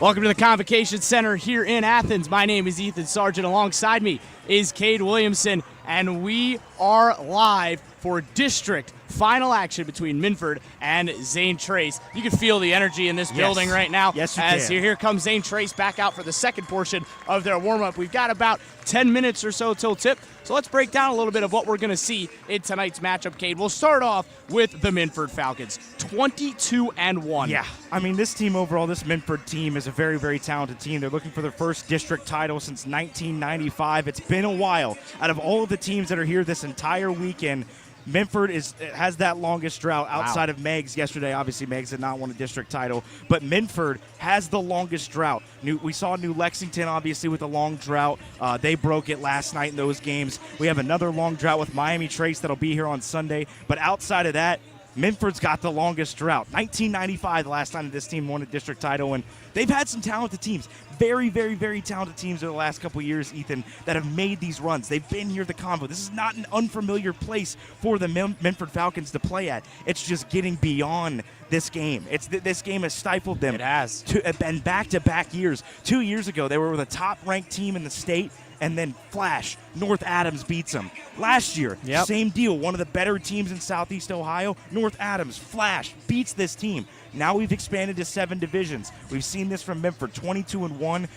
Welcome to the Convocation Center here in Athens. My name is Ethan Sargent. Alongside me is Cade Williamson, and we are live for district final action between Minford and Zane Trace. You can feel the energy in this building right now. Yes, you as can. Here comes Zane Trace back out for the second portion of their warm-up. We've got about 10 minutes or so till tip, so let's break down a little bit of what we're going to see in tonight's matchup, Cade. We'll start off with the Minford Falcons, 22-1. Yeah, I mean, this team overall, this Minford team is a very, very talented team. They're looking for their first district title since 1995. It's been a while. Out of all of the teams that are here this entire weekend, Minford has that longest drought outside of Meigs yesterday. Obviously, Meigs did not win a district title, but Minford has the longest drought. We saw New Lexington, obviously, with a long drought. They broke it last night in those games. We have another long drought with Miami Trace that'll be here on Sunday. But outside of that, Minford's got the longest drought. 1995, the last time that this team won a district title, and they've had some talented teams. Very, very, very talented teams over the last couple of years, Ethan, that have made these runs. They've been here at the Convo. This is not an unfamiliar place for the Minford Falcons to play at. It's just getting beyond this game. This game has stifled them. It has. And back-to-back years. 2 years ago, they were the top-ranked team in the state, and then flash, North Adams beats them. Last year, same deal. One of the better teams in Southeast Ohio, North Adams, flash, beats this team. Now we've expanded to 7 divisions. We've seen this from Minford, 22-1.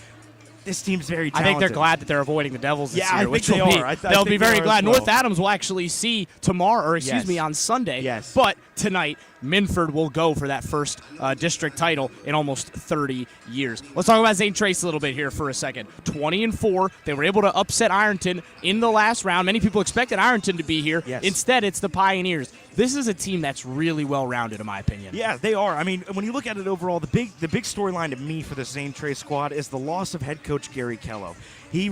This team's very talented. I think they're glad that they're avoiding the Devils this year. I think they are. They'll be very glad. Well. North Adams will actually see tomorrow, or excuse me, on Sunday. Yes. But tonight, Minford will go for that first district title in almost 30 years. Let's talk about Zane Trace a little bit here for a second. 20-4. They were able to upset Ironton in the last round. Many people expected Ironton to be here. Yes. Instead, it's the Pioneers. This is a team that's really well-rounded, in my opinion. Yeah, they are. I mean, when you look at it overall, the big storyline to me for the Zane Trace squad is the loss of head coach Gary Kello. He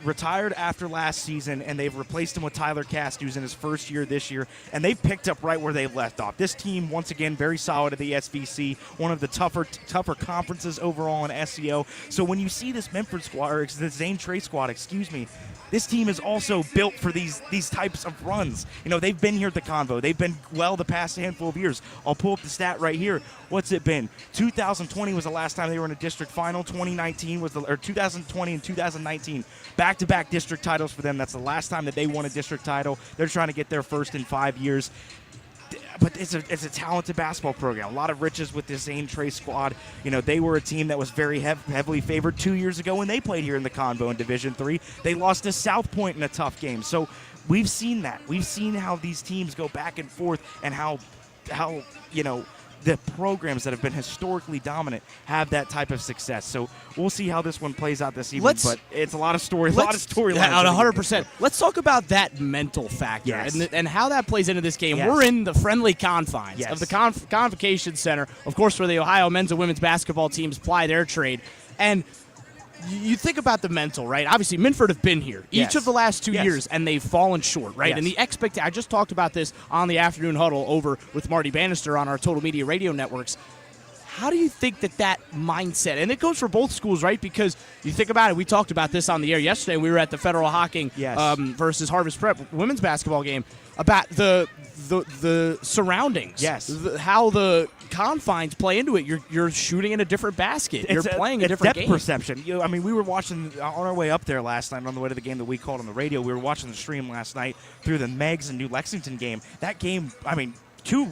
retired after last season, and they've replaced him with Tyler Cast, who's in his first year this year, and they've picked up right where they left off. This team, once again, very solid at the SVC, one of the tougher conferences overall in SEO. So when you see this Minford squad, or the Zane Trace squad, this team is also built for these types of runs. You know, they've been here at the Convo. They've been well the past handful of years. I'll pull up the stat right here. What's it been? 2020 was the last time they were in a district final. 2019 was 2020 and 2019, back-to-back district titles for them. That's the last time that they won a district title. They're trying to get their first in 5 years. But it's a talented basketball program. A lot of riches with this Zane Trace squad. You know, they were a team that was very heavily favored 2 years ago when they played here in the Convo in Division III. They lost to South Point in a tough game. So we've seen that. We've seen how these teams go back and forth, and how you know, the programs that have been historically dominant have that type of success. So we'll see how this one plays out this evening. But it's a lot of storylines. 100%. Let's talk about that mental factor and how that plays into this game. We're in the friendly confines of the Convocation Center, of course, where the Ohio men's and women's basketball teams ply their trade. And you think about the mental, right? Obviously, Minford have been here each of the last 2 years, and they've fallen short, right? And the I just talked about this on the afternoon huddle over with Marty Bannister on our Total Media Radio networks. How do you think that mindset, and it goes for both schools, right? Because you think about it, we talked about this on the air yesterday. We were at the Federal Hocking versus Harvest Prep women's basketball game about the surroundings, how the confines play into it. You're shooting in a different basket. You're playing a different depth game. Perception. I mean, we were watching on our way up there last night on the way to the game that we called on the radio. We were watching the stream last night through the Meigs and New Lexington game. That game, I mean, two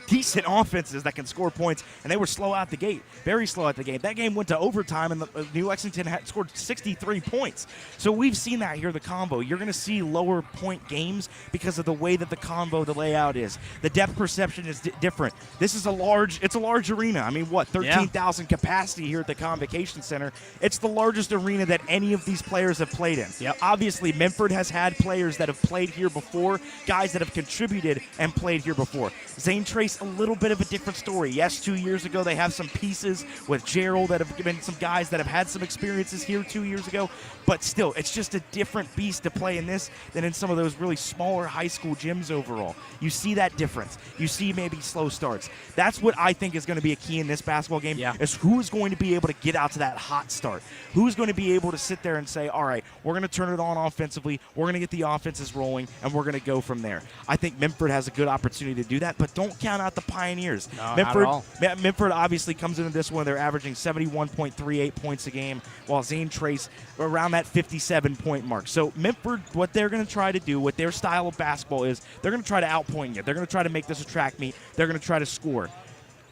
decent offenses that can score points, and they were slow out the gate, very slow at the game. That game went to overtime, and New Lexington had scored 63 points. So we've seen that here, the Convo. You're going to see lower point games because of the way that the Convo, the layout is. The depth perception is different. This is a large arena. I mean, 13,000 capacity here at the Convocation Center. It's the largest arena that any of these players have played in. Obviously, Minford has had players that have played here before, guys that have contributed and played here before. Zane Trace, a little bit of a different story. Yes, 2 years ago they have some pieces with Gerald that have been some guys that have had some experiences here 2 years ago, but still, it's just a different beast to play in this than in some of those really smaller high school gyms overall. You see that difference. You see maybe slow starts. That's what I think is going to be a key in this basketball game, is who is going to be able to get out to that hot start. Who's going to be able to sit there and say, all right, we're going to turn it on offensively, we're going to get the offenses rolling, and we're going to go from there. I think Minford has a good opportunity to do that, but don't count out the Pioneers. No, not at all. Minford obviously comes into this one. They're averaging 71.38 points a game, while Zane Trace around that 57-point mark. So Minford, what they're going to try to do, what their style of basketball is, they're going to try to outpoint you. They're going to try to make this a track meet. They're going to try to score.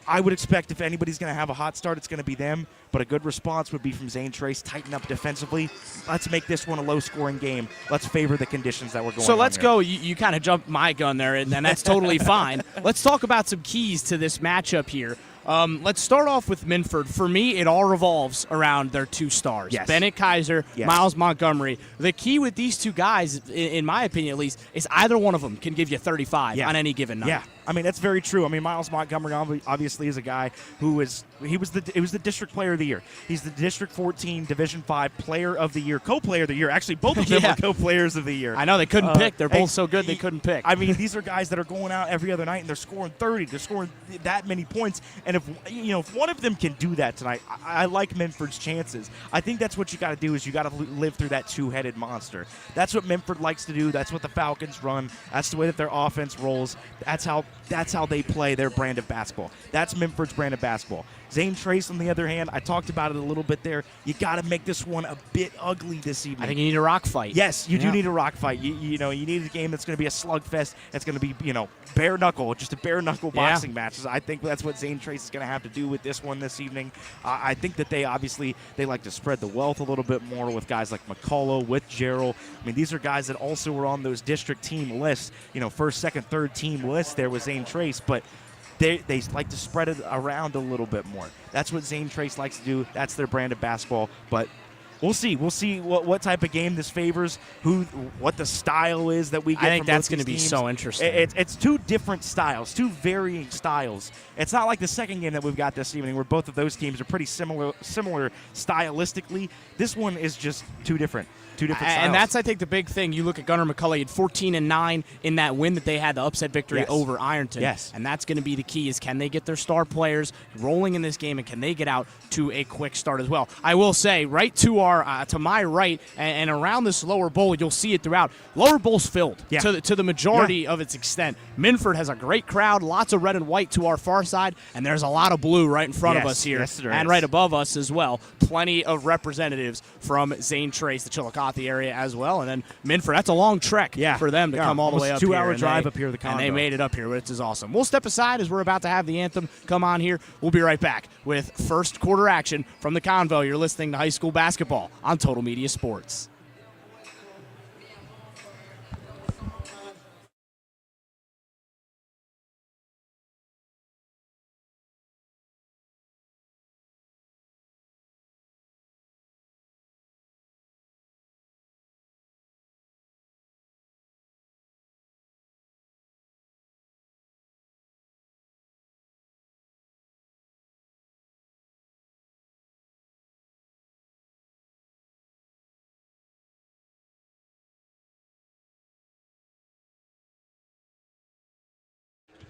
I would expect if anybody's going to have a hot start, it's going to be them. But a good response would be from Zane Trace. Tighten up defensively. Let's make this one a low-scoring game. Let's favor the conditions that we're going on. So let's here. go. You kind of jumped my gun there, and that's totally fine. Let's talk about some keys to this matchup here. Let's start off with Minford. For me, it all revolves around their two stars, yes. Bennett Kaiser, yes. Miles Montgomery. The key with these two guys, in my opinion at least, is either one of them can give you 35 on any given night. Yeah, I mean that's very true. I mean Miles Montgomery obviously is a guy who was the district player of the year. He's the District 14 Division 5 Player of the Year, co-player of the year. Actually, both of them are co-players of the year. I know they couldn't pick. They're both so good they couldn't pick. I mean these are guys that are going out every other night and they're scoring 30. They're scoring that many points. And if one of them can do that tonight, I like Minford's chances. I think that's what you got to do is you got to live through that two-headed monster. That's what Minford likes to do. That's what the Falcons run. That's the way that their offense rolls. That's how they play their brand of basketball. That's Minford's brand of basketball. Zane Trace, on the other hand, I talked about it a little bit there. You got to make this one a bit ugly this evening. I think you need a rock fight. Yes, you do need a rock fight. You need a game that's going to be a slugfest. It's going to be bare knuckle, just a bare knuckle boxing match. I think that's what Zane Trace is going to have to do with this one this evening. I think that they like to spread the wealth a little bit more with guys like McCullough, with Gerald. I mean, these are guys that also were on those district team lists, first, second, third team lists there with Zane Trace, but they like to spread it around a little bit more. That's what Zane Trace likes to do. That's their brand of basketball. But we'll see. We'll see what type of game this favors, what the style is that we get. I think from that's going to be so interesting. It's two different styles, two varying styles. It's not like the second game that we've got this evening where both of those teams are pretty similar stylistically. This one is just two different styles. And that's, I think, the big thing. You look at Gunnar McCulley at 14-9 in that win that they had, the upset victory over Ironton. Yes. And that's going to be the key is can they get their star players rolling in this game and can they get out to a quick start as well. I will say, right to my right and around this lower bowl, you'll see it throughout. Lower bowl's filled to the majority of its extent. Minford has a great crowd, lots of red and white to our far side, and there's a lot of blue right in front of us here and right above us as well. Plenty of representatives from Zane Trace, the Chillicothe area as well, and then Minford. That's a long trek for them to come all the way up here. 2-hour drive up here to the condo. And they made it up here, which is awesome. We'll step aside as we're about to have the anthem come on here. We'll be right back with first quarter action from the Convo. You're listening to high school basketball on Total Media Sports.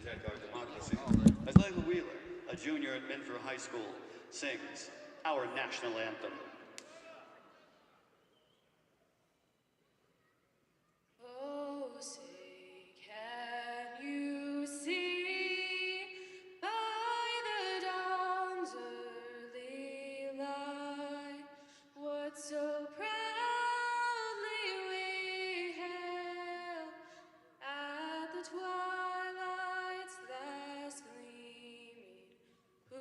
Protect our democracy. As Layla Wheeler, a junior at Minford High School, sings our national anthem. Oh, say, can you see by the dawn's early light what so proudly we hailed at the twilight's last gleaming,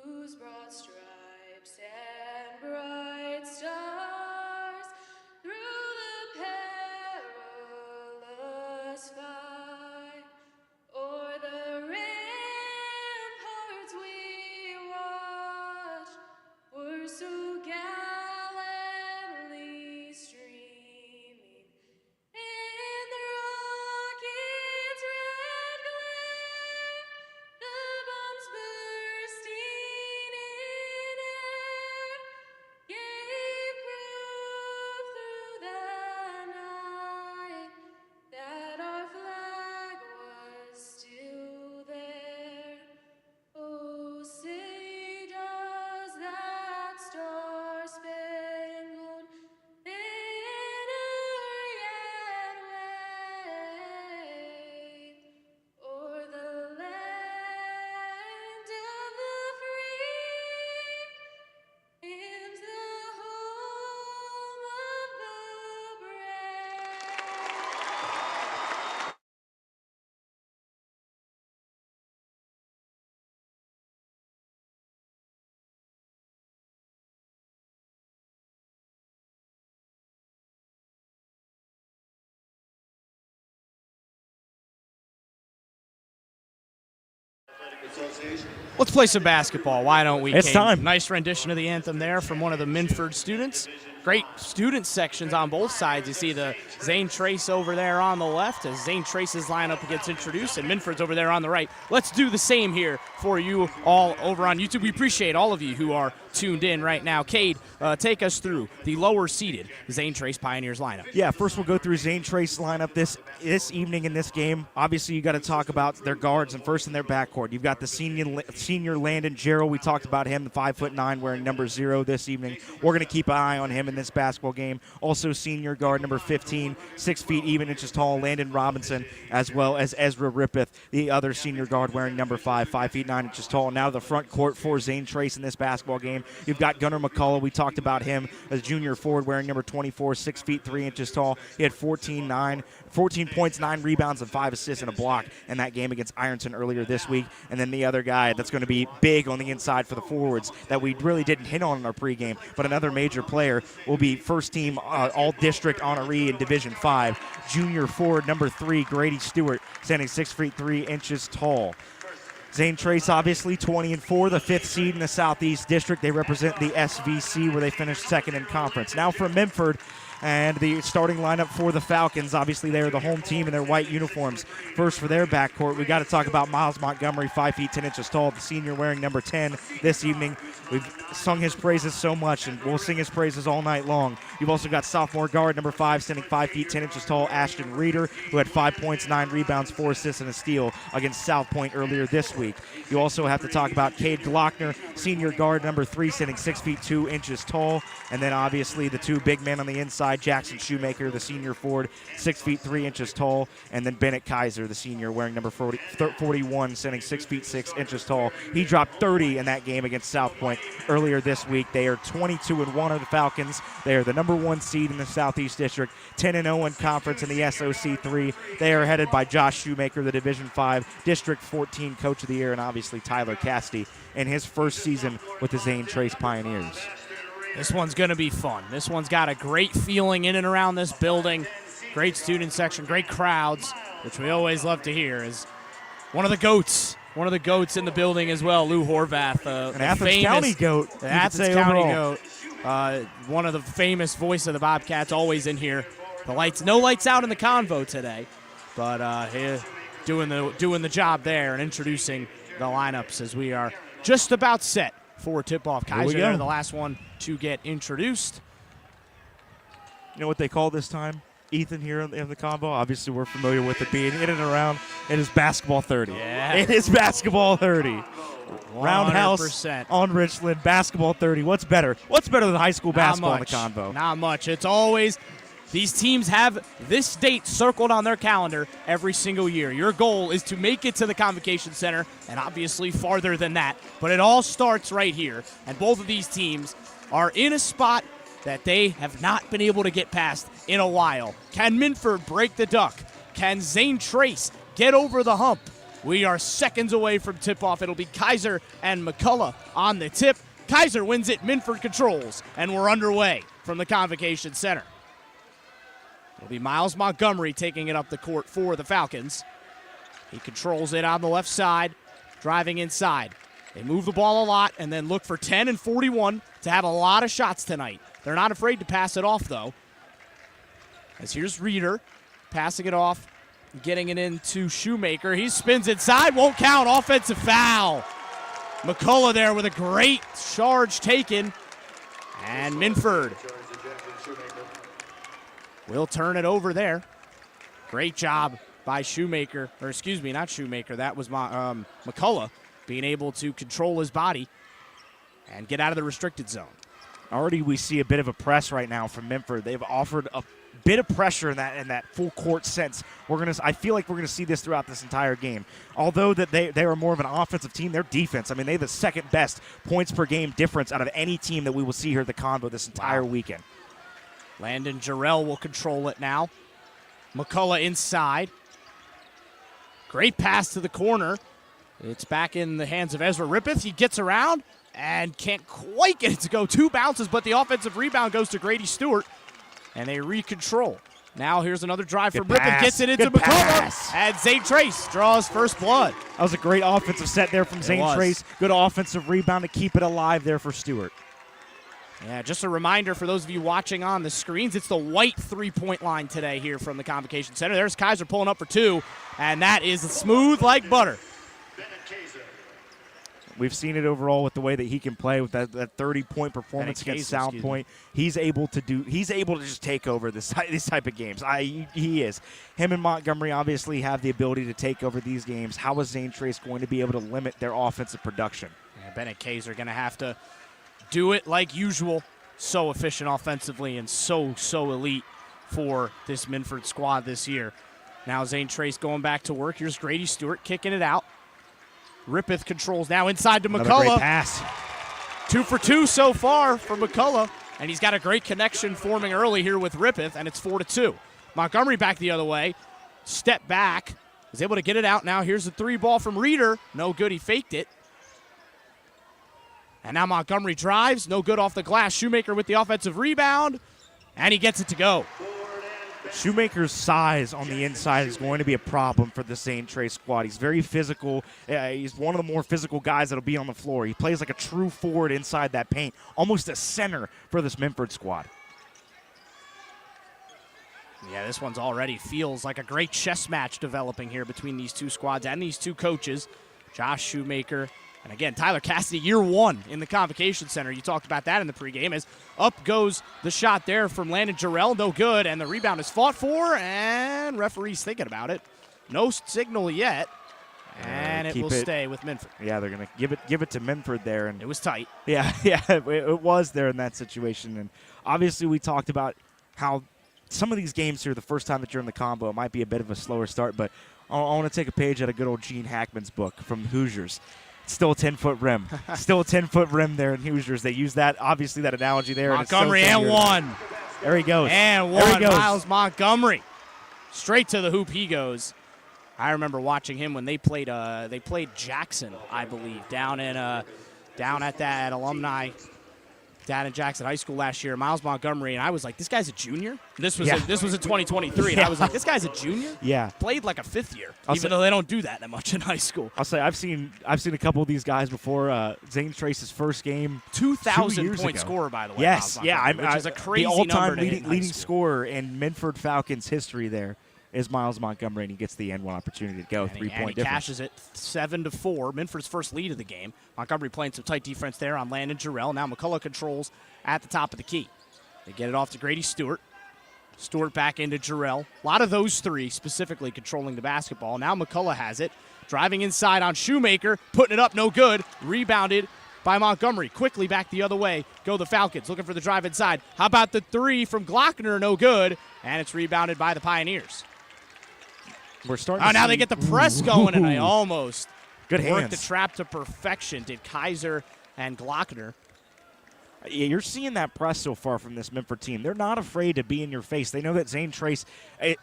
whose broad stripes and bright stars through the perilous fight o'er the ramparts we watched were so gallantly streaming in the rocket's red glare, the bombs bursting in Let's play some basketball. Why don't we? It's Kane? time. Nice rendition of the anthem there from one of the Minford students. Great student sections on both sides. You see the Zane Trace over there on the left as Zane Trace's lineup gets introduced, and Minford's over there on the right. Let's do the same here for you all over on YouTube. We appreciate all of you who are tuned in right now. Cade, take us through the lower-seeded Zane Trace Pioneers lineup. Yeah, first we'll go through Zane Trace lineup this evening in this game. Obviously, you got to talk about their guards and first in their backcourt. You've got the senior Landon Gerald. We talked about him, the 5'9", wearing number 0 this evening. We're going to keep an eye on him in this basketball game. Also, senior guard number 15, 6 feet even inches tall, Landon Robinson, as well as Ezra Rippeth, the other senior guard wearing number 5, 5 feet 9 inches tall. Now the front court for Zane Trace in this basketball game. You've got Gunnar McCullough. We talked about him as junior forward wearing number 24, 6 feet 3 inches tall. He had 14 points, 9 rebounds, and 5 assists and a block in that game against Ironton earlier this week. And then the other guy that's going to be big on the inside for the forwards that we really didn't hit on in our pregame, but another major player will be first-team all-district honoree in Division 5, junior forward number 3, Grady Stewart, standing 6 feet 3 inches tall. Zane Trace, obviously 20-4, the 5th seed in the Southeast District. They represent the SVC, where they finished second in conference. Now for Minford, and the starting lineup for the Falcons. Obviously, they are the home team in their white uniforms. First for their backcourt, we got to talk about Miles Montgomery, 5 feet 10 inches tall, the senior wearing number 10 this evening. We've sung his praises so much, and we'll sing his praises all night long. You've also got sophomore guard number 5, standing 5 feet 10 inches tall, Ashton Reeder, who had 5 points, 9 rebounds, 4 assists, and a steal against South Point earlier this week. You also have to talk about Cade Glockner, senior guard number 3, standing 6 feet 2 inches tall. And then obviously the two big men on the inside, Jackson Shoemaker, the senior forward, 6 feet 3 inches tall. And then Bennett Kaiser, the senior, wearing number 41, standing 6 feet 6 inches tall. He dropped 30 in that game against South Point earlier this week. They are 22-1 of the Falcons. They are the number 1 seed in the Southeast District, 10-0 in conference in the SOC3. They are headed by Josh Shoemaker, the Division 5 District 14 Coach of the Year, and obviously Tyler Cassidy in his first season with the Zane Trace Pioneers. This one's going to be fun. This one's got a great feeling in and around this building. Great student section, great crowds, which we always love to hear. Is one of the goats in the building as well, Lou Horvath. An Athens County goat. The Athens County goat. One of the famous voice of the Bobcats, always in here. No lights out in the convo today, but doing the job there and introducing the lineups as we are just about set for tip-off. Kaiser there, the last one to get introduced. You know what they call this time, Ethan, here in the combo? Obviously, we're familiar with it being in and around. It is basketball 30. Yeah. It is basketball 30. 100%. Roundhouse on Richland, basketball 30. What's better? What's better than high school basketball in the convo? Not much. It's always these teams have this date circled on their calendar every single year. Your goal is to make it to the Convocation Center, and obviously farther than that. But it all starts right here, and both of these teams are in a spot that they have not been able to get past in a while. Can Minford break the duck? Can Zane Trace get over the hump? We are seconds away from tip-off. It'll be Kaiser and McCullough on the tip. Kaiser wins it, Minford controls, and we're underway from the Convocation Center. It'll be Miles Montgomery taking it up the court for the Falcons. He controls it on the left side, driving inside. They move the ball a lot and then look for 10 and 41 to have a lot of shots tonight. They're not afraid to pass it off, though. As here's Reeder passing it off, getting it into Shoemaker. He spins inside, won't count. Offensive foul. McCullough there with a great charge taken. And Minford will turn it over there. Great job by Shoemaker, or excuse me, not Shoemaker. That was McCullough being able to control his body and get out of the restricted zone. Already we see a bit of a press right now from Minford. They've offered a bit of pressure in that full court sense. I feel like we're gonna see this throughout this entire game. Although that they are more of an offensive team, their defense, I mean, they have the second best points per game difference out of any team that we will see here at the Convo this entire weekend. Landon Jarrell will control it now. McCullough inside. Great pass to the corner. It's back in the hands of Ezra Rippeth. He gets around and can't quite get it to go. 2 bounces, but the offensive rebound goes to Grady Stewart, and they recontrol Now here's another drive from Good Rippon. pass. Gets it into Good McCullough. pass. And Zane Trace draws first blood. That was a great offensive set there from Zane was. Trace. Good offensive rebound to keep it alive there for Stewart. Yeah, just a reminder for those of you watching on the screens, it's the white three-point line today here from the Convocation Center. There's Kaiser pulling up for two, and that is smooth like butter. We've seen it overall with the way that he can play with that 30-point performance against Sound Point. He's able to just take over these type of games. He is. Him and Montgomery obviously have the ability to take over these games. How is Zane Trace going to be able to limit their offensive production? Yeah, Bennett Kaiser going to have to do it like usual. So efficient offensively and so elite for this Minford squad this year. Now Zane Trace going back to work. Here's Grady Stewart kicking it out. Rippeth controls now inside to Another McCullough. great pass. 2 for 2 so far for McCullough, and he's got a great connection forming early here with Rippeth, and it's 4-2. Montgomery back the other way. Step back. Is able to get it out now. Here's the three ball from Reeder. No good. He faked it. And now Montgomery drives. No good off the glass. Shoemaker with the offensive rebound, and he gets it to go. Shoemaker's size on the inside is going to be a problem for the Zane Trace squad. He's very physical. He's one of the more physical guys that will be on the floor. He plays like a true forward inside that paint, almost a center for this Minford squad. Yeah, this one's already feels like a great chess match developing here between these two squads and these two coaches, Josh Shoemaker. And again, Tyler Cassidy, year one in the Convocation Center. You talked about that in the pregame as up goes the shot there from Landon Jarrell. No good, and the rebound is fought for, and referee's thinking about it. No signal yet, and it will stay with Minford. Yeah, they're going to give it to Minford there. And it was tight. Yeah, it was there in that situation. And obviously we talked about how some of these games here, the first time that you're in the combo, it might be a bit of a slower start, but I want to take a page out of good old Gene Hackman's book from Hoosiers. Still a 10-foot rim. Still a 10-foot rim there in Hoosiers. They use that, obviously, that analogy there. Montgomery and one. There he goes. And one. Miles Montgomery. Straight to the hoop he goes. I remember watching him when they played Jackson, I believe, down at that alumni down in Jackson High School last year. Miles Montgomery, and I was like, this guy's a junior? This was in 2023, and I was like, this guy's a junior? Yeah. Played like a fifth year, even though they don't do that much in high school. I'll say I've seen a couple of these guys before. Zane Trace's first game, 2,000-point scorer, by the way. Yes, which is a crazy the all-time number leading scorer in Minford Falcons history. There is Miles Montgomery, and he gets the N1 opportunity to go. 3-point difference. Cashes it 7-4. Minford's first lead of the game. Montgomery playing some tight defense there on Landon Jarrell. Now McCullough controls at the top of the key. They get it off to Grady Stewart. Stewart back into Jarrell. A lot of those three specifically controlling the basketball. Now McCullough has it. Driving inside on Shoemaker. Putting it up, no good. Rebounded by Montgomery. Quickly back the other way. Go the Falcons. Looking for the drive inside. How about the three from Glockner? No good. And it's rebounded by the Pioneers. We're starting. Now they get the press going, and I almost good hands. Worked the trap to perfection. Did Kaiser and Glockner. Yeah, you're seeing that press so far from this Minford team. They're not afraid to be in your face. They know that Zane Trace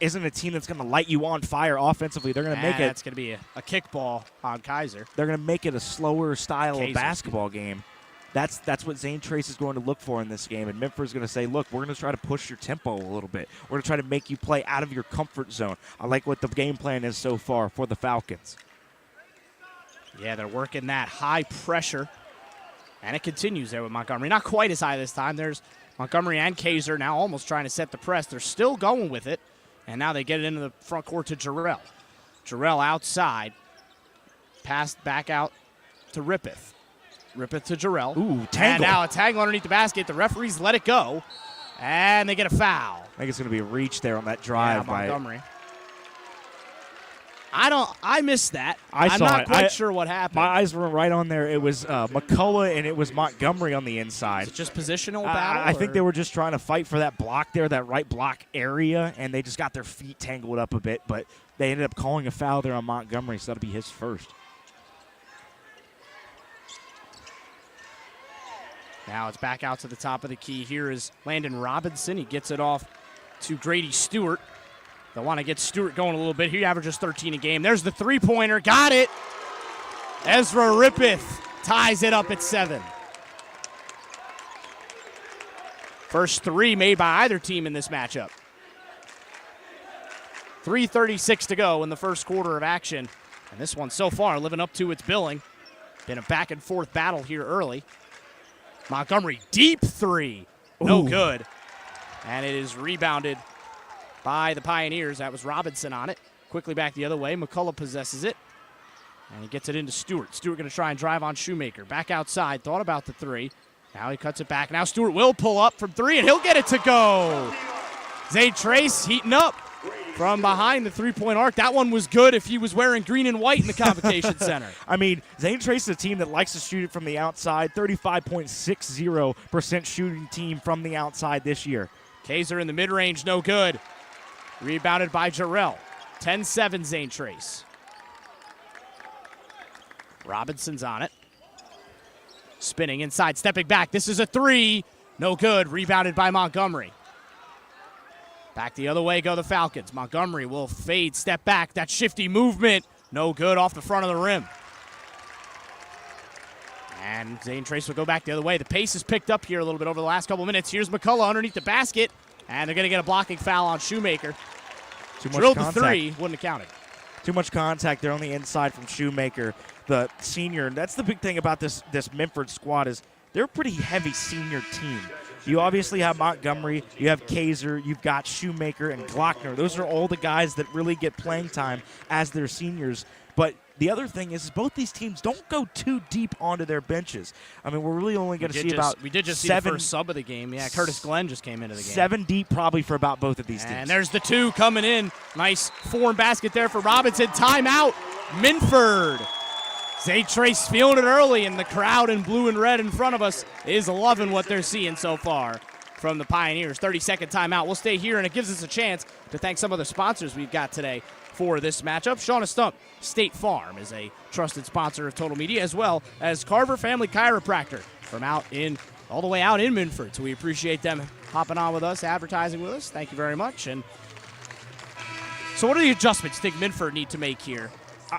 isn't a team that's going to light you on fire offensively. They're going to make it. That's going to be a kickball on Kaiser. They're going to make it a slower style of basketball game. That's what Zane Trace is going to look for in this game. And Minford's going to say, look, we're going to try to push your tempo a little bit. We're going to try to make you play out of your comfort zone. I like what the game plan is so far for the Falcons. Yeah, they're working that high pressure. And it continues there with Montgomery. Not quite as high this time. There's Montgomery and Kaiser now almost trying to set the press. They're still going with it. And now they get it into the front court to Jarrell. Jarrell outside. Passed back out to Rippeth. Rippeth to Jarrell. Ooh, tangle. And now a tangle underneath the basket. The referees let it go. And they get a foul. I think it's going to be a reach there on that drive by Montgomery. I missed that. I'm not quite sure what happened. My eyes were right on there. It was McCullough and it was Montgomery on the inside. Is it just positional battle? I think they were just trying to fight for that block there, that right block area, and they just got their feet tangled up a bit, but they ended up calling a foul there on Montgomery, so that'll be his first. Now it's back out to the top of the key. Here is Landon Robinson. He gets it off to Grady Stewart. They want to get Stewart going a little bit. He averages 13 a game. There's the three-pointer. Got it. Ezra Rippeth ties it up at 7. First three made by either team in this matchup. 3:36 to go in the first quarter of action. And this one so far living up to its billing. Been a back-and-forth battle here early. Montgomery, deep three. No good. And it is rebounded by the Pioneers. That was Robinson on it. Quickly back the other way. McCullough possesses it. And he gets it into Stewart. Stewart going to try and drive on Shoemaker. Back outside. Thought about the three. Now he cuts it back. Now Stewart will pull up from three, and he'll get it to go. Zane Trace heating up from behind the three-point arc. That one was good if he was wearing green and white in the Convocation Center. I mean, Zane Trace is a team that likes to shoot it from the outside. 35.60% shooting team from the outside this year. Kaiser in the mid-range, no good. Rebounded by Jarrell. 10-7 Zane Trace. Robinson's on it. Spinning inside, stepping back. This is a three. No good. Rebounded by Montgomery. Back the other way go the Falcons. Montgomery will fade, step back. That shifty movement. No good off the front of the rim. And Zane Trace will go back the other way. The pace is picked up here a little bit over the last couple minutes. Here's McCullough underneath the basket. And they're going to get a blocking foul on Shoemaker. Drilled the three. Wouldn't have counted. Too much contact there on the inside from Shoemaker, the senior. And that's the big thing about this Minford squad is they're a pretty heavy senior team. You obviously have Montgomery, you have Kaiser, you've got Shoemaker and Glockner. Those are all the guys that really get playing time as their seniors. But the other thing is both these teams don't go too deep onto their benches. I mean, we're really only going to see about we did just see the first sub of the game. Yeah, Curtis Glenn just came into the game. 7 deep probably for about both of these teams. And there's the two coming in. Nice forehand basket there for Robinson. Timeout, Minford. Zane Trace feeling it early, and the crowd in blue and red in front of us is loving what they're seeing so far from the Pioneers. 30-second timeout. We'll stay here, and it gives us a chance to thank some of the sponsors we've got today for this matchup. Shauna Stump, State Farm, is a trusted sponsor of Total Media, as well as Carver Family Chiropractor from all the way out in Minford. So we appreciate them hopping on with us, advertising with us. Thank you very much. And so what are the adjustments you think Minford need to make here?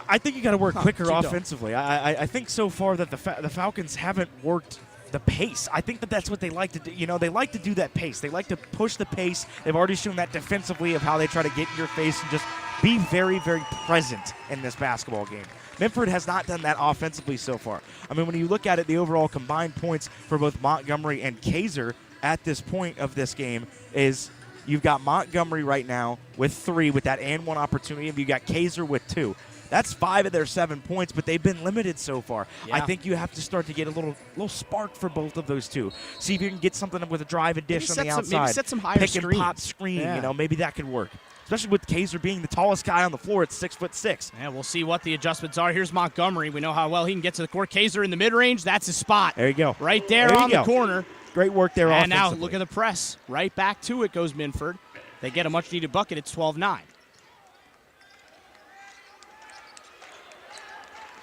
I think you got to work quicker offensively. I think so far that the Falcons haven't worked the pace. I think that's what they like to do. You know, they like to do that pace. They like to push the pace. They've already shown that defensively of how they try to get in your face and just be very, very present in this basketball game. Minford has not done that offensively so far. I mean, when you look at it, the overall combined points for both Montgomery and Kaiser at this point of this game is you've got Montgomery right now with 3 with that and 1 opportunity, and you've got Kaiser with 2. That's 5 of their 7 points, but they've been limited so far. Yeah. I think you have to start to get a little spark for both of those two. See if you can get something with a drive and dish on the outside. Maybe set some higher pick and pop screen. Yeah. You know, maybe that could work. Especially with Kaiser being the tallest guy on the floor at 6'6". Yeah, we'll see what the adjustments are. Here's Montgomery. We know how well he can get to the court. Kaiser in the mid-range. That's his spot. There you go. Right there on the corner. Great work there offensively. And now look at the press. Right back to it goes Minford. They get a much-needed bucket. It's 12-9.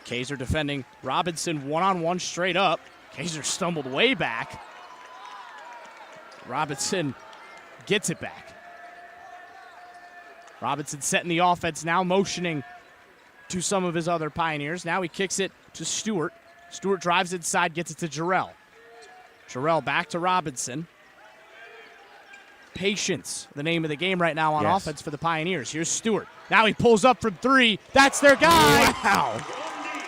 Kaiser defending Robinson one-on-one straight up. Kaiser stumbled way back. Robinson gets it back. Robinson setting the offense, now motioning to some of his other Pioneers. Now he kicks it to Stewart. Stewart drives inside, gets it to Jarrell. Jarrell back to Robinson. Patience, the name of the game right now on offense for the Pioneers. Here's Stewart. Now he pulls up from 3. That's their guy. Wow.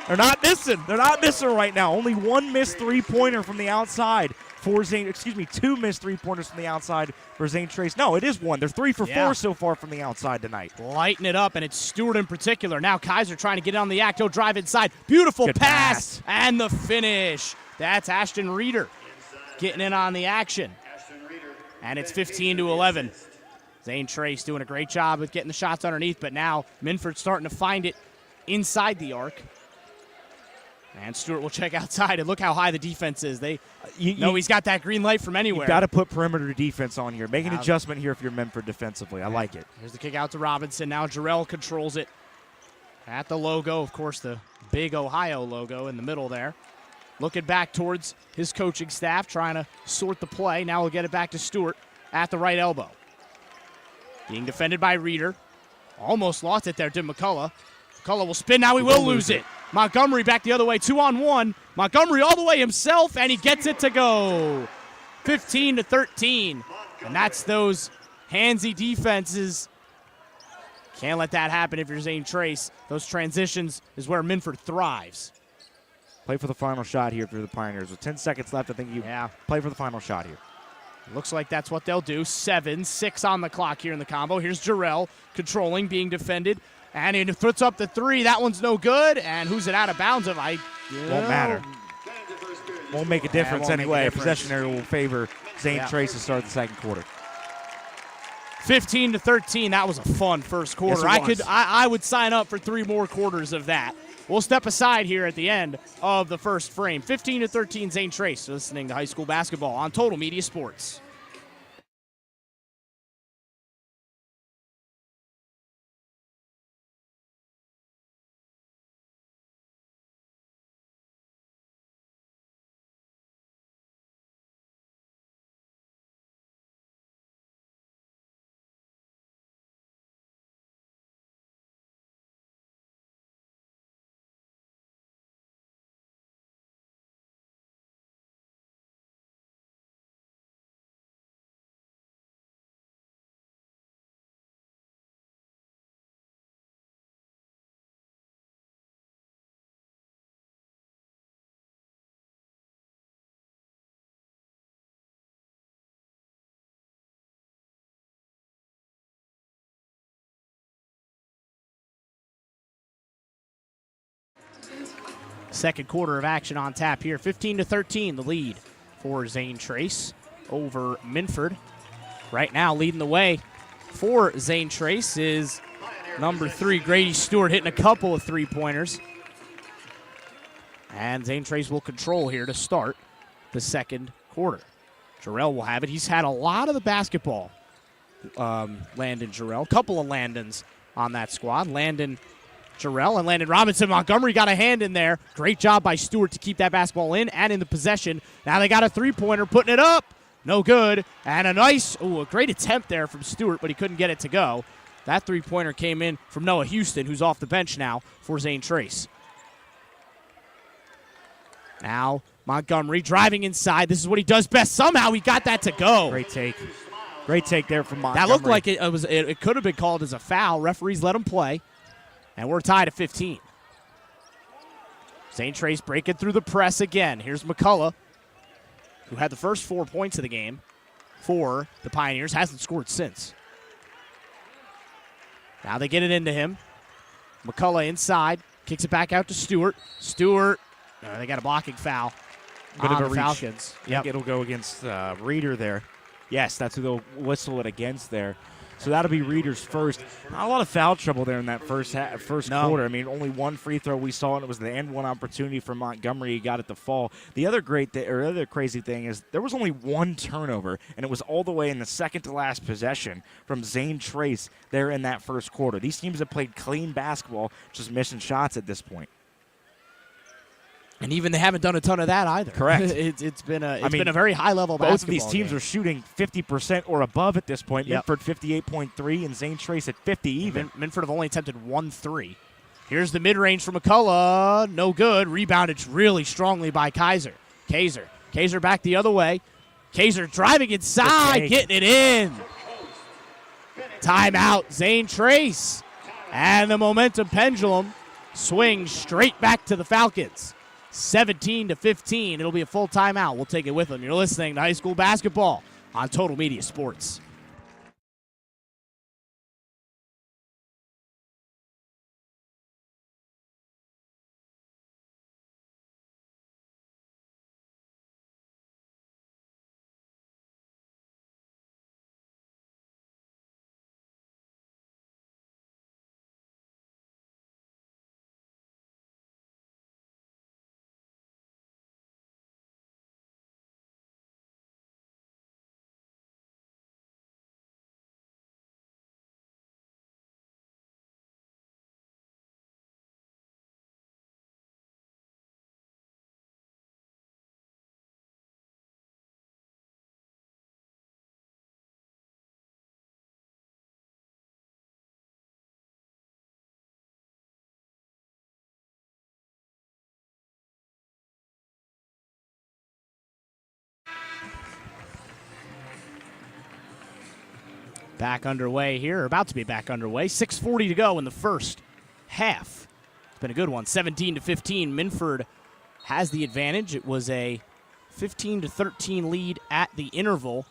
They're not missing. They're not missing right now. Only 1 missed three-pointer from the outside for Zane. 2 missed three-pointers from the outside for Zane Trace. No, it is 1. They're 3 for 4 so far from the outside tonight. Lighten it up, and it's Stewart in particular. Now Kaiser trying to get on the act. He'll drive inside. Beautiful pass. And the finish. That's Ashton Reeder getting in on the action. And it's 15-11. Zane Trace doing a great job with getting the shots underneath, but now Minford starting to find it inside the arc. And Stewart will check outside, and look how high the defense is. He's got that green light from anywhere. You've got to put perimeter defense on here. Make an adjustment here if you're Minford defensively. I like it. Here's the kick out to Robinson. Now Jarrell controls it at the logo. Of course, the big Ohio logo in the middle there. Looking back towards his coaching staff, trying to sort the play. Now we'll get it back to Stewart at the right elbow. Being defended by Reeder. Almost lost it there to McCullough. McCullough will spin. Now he will lose it. Montgomery back the other way, 2-on-1. Montgomery all the way himself, and he gets it to go. 15-13. And that's those handsy defenses Can't let that happen if you're Zane Trace. Those transitions is where Minford thrives. Play for the final shot here for the Pioneers. With 10 seconds left, I think you play for the final shot here. Looks like that's what they'll do. 7-6 on the clock here in the combo. Here's Jarrell controlling, being defended. And he puts up the three. That one's no good. And who's it out of bounds of? Won't matter. Won't make a difference anyway. Possession area will favor Zane Trace to start the second quarter. 15-13. That was a fun first quarter. Yes, I would sign up for 3 more quarters of that. We'll step aside here at the end of the first frame. 15-13, Zane Trace listening to high school basketball on Total Media Sports. Second quarter of action on tap here. 15-13, the lead for Zane Trace over Minford. Right now, leading the way for Zane Trace is number 3, Grady Stewart, hitting a couple of three-pointers. And Zane Trace will control here to start the second quarter. Jarrell will have it. He's had a lot of the basketball, Landon Jarrell. Couple of Landons on that squad. Landon Jarrell and Landon Robinson. Montgomery got a hand in there. Great job by Stewart to keep that basketball in and in the possession. Now they got a three-pointer, putting it up. No good. And a great attempt there from Stewart, but he couldn't get it to go. That three-pointer came in from Noah Houston, who's off the bench now for Zane Trace. Now Montgomery driving inside. This is what he does best. Somehow he got that to go. Great take. Great take there from Montgomery. That looked like it could have been called as a foul. Referees let him play. And we're tied at 15. Zane Trace breaking through the press again. Here's McCullough, who had the first 4 points of the game for the Pioneers. Hasn't scored since. Now they get it into him. McCullough inside. Kicks it back out to Stewart. Stewart, they got a blocking foul on the Falcons. Yep. It'll go against Reeder there. Yes, that's who they'll whistle it against there. So that'll be Reeder's first. Not a lot of foul trouble there in that first quarter. I mean, only one free throw we saw, and it was the and one opportunity for Montgomery. He got it to fall. The other other crazy thing is there was only one turnover, and it was all the way in the second to last possession from Zane Trace there in that first quarter. These teams have played clean basketball, just missing shots at this point. And even they haven't done a ton of that either. Correct. It's been a very high-level basketball Both of these teams are shooting 50% or above at this point. Yep. Minford 58.3 and Zane Trace at 50 even. Minford have only attempted 1 3. Here's the mid-range from McCullough. No good. Rebounded really strongly by Kaiser. Kaiser back the other way. Kaiser driving inside, getting it in. Timeout, Zane Trace. And the momentum pendulum swings straight back to the Falcons. 17-15. It'll be a full timeout. We'll take it with them. You're listening to high school basketball on Total Media Sports. back underway here, about to be back underway. 6:40 to go in the first half. It's been a good one. 17-15. Minford has the advantage. It was a 15-13 lead at the interval.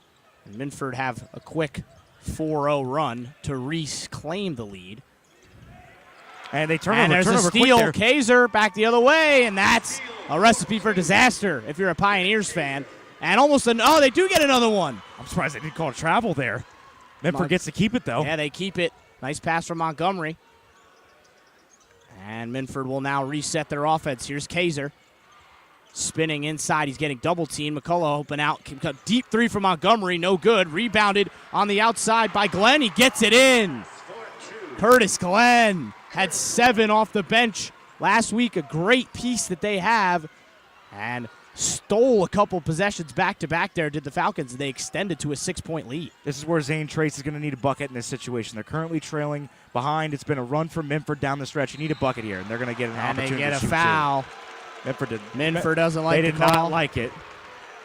And Minford have a quick 4-0 run to reclaim the lead. And they turn and over. there's a steal. Kaiser back the other way, and that's a recipe for disaster if you're a Pioneers fan. And almost they do get another one. I'm surprised they didn't call a travel there. Minford gets to keep it, though. Yeah, they keep it. Nice pass from Montgomery. And Minford will now reset their offense. Here's Kaiser. Spinning inside. He's getting double teamed. McCullough open out. Deep three from Montgomery. No good. Rebounded on the outside by Glenn. He gets it in. Curtis Glenn had 7 off the bench last week. A great piece that they have. And stole a couple possessions back-to-back there, did the Falcons. They extended to a 6-point lead. This is where Zane Trace is going to need a bucket in this situation. They're currently trailing behind. It's been a run from Minford down the stretch. You need a bucket here, and they're going to get an opportunity And they get to a shoot foul. Minford doesn't like the the call. They did call. not like it.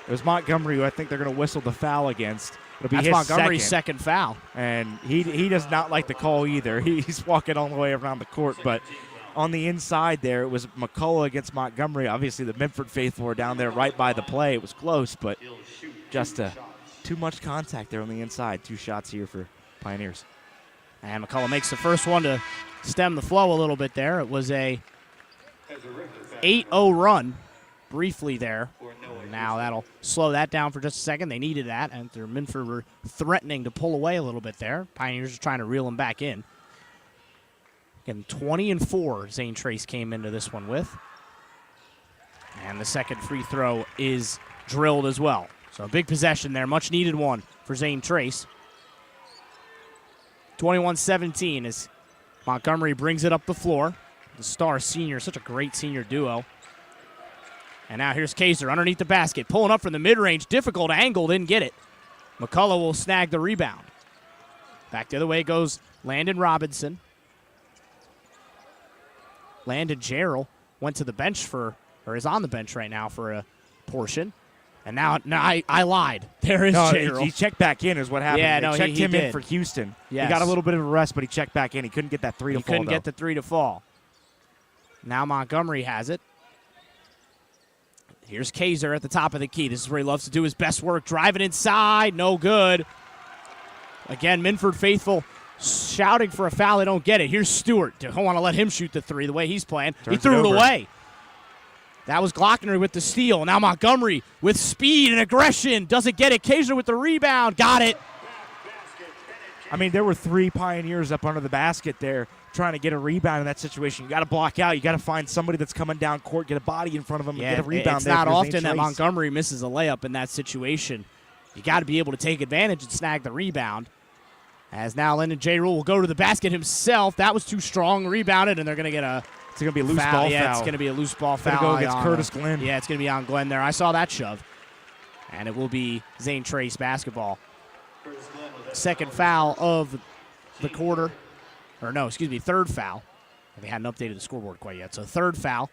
It was Montgomery who I think they're going to whistle the foul against. It'll be That's his Montgomery's second foul. And he does not like the call either. He's walking all the way around the court, but on the inside there, it was McCullough against Montgomery. Obviously, the Minford faithful are down there right by the play. It was close, but just too much contact there on the inside. 2 shots here for Pioneers. And McCullough makes the first one to stem the flow a little bit there. It was a 8-0 run briefly there. Now that'll slow that down for just a second. They needed that, and Minford were threatening to pull away a little bit there. Pioneers are trying to reel them back in. Again, 20-4 Zane Trace came into this one with. And the second free throw is drilled as well. So a big possession there, much needed one for Zane Trace. 21-17 as Montgomery brings it up the floor. The star senior, such a great senior duo. And now here's Kaiser underneath the basket, pulling up from the mid-range. Difficult angle, didn't get it. McCullough will snag the rebound. Back the other way goes Landon Robinson. Landon Jarrell went to the bench is on the bench right now for a portion. And now I lied. There is Jarrell. He checked back in is what happened. Yeah, they checked him in for Houston. Yes. He got a little bit of a rest, but he checked back in. He couldn't get that 3 to fall, couldn't get the 3 to fall. Now Montgomery has it. Here's Kaiser at the top of the key. This is where he loves to do his best work. Driving inside, no good. Again, Minford faithful shouting for a foul. They don't get it. Here's Stewart. Don't want to let him shoot the 3 the way he's playing. He threw it away. That was Glockner with the steal. Now Montgomery with speed and aggression. Doesn't get it. Kaiser with the rebound. Got it. I mean, there were 3 Pioneers up under the basket there trying to get a rebound in that situation. You got to block out. You got to find somebody that's coming down court, get a body in front of them, and get a rebound. It's not often that Montgomery misses a layup in that situation. You got to be able to take advantage and snag the rebound. As now Lyndon J. Rule will go to the basket himself. That was too strong. Rebounded, and they're going to get a It's going to be a loose foul. ball Yeah, foul. it's going to be a loose ball foul. It's going to go against Curtis Glenn. Yeah, it's going to be on Glenn there. I saw that shove. And it will be Zane Trace basketball. Second foul of the quarter. Third foul. They hadn't updated the scoreboard quite yet. So third foul.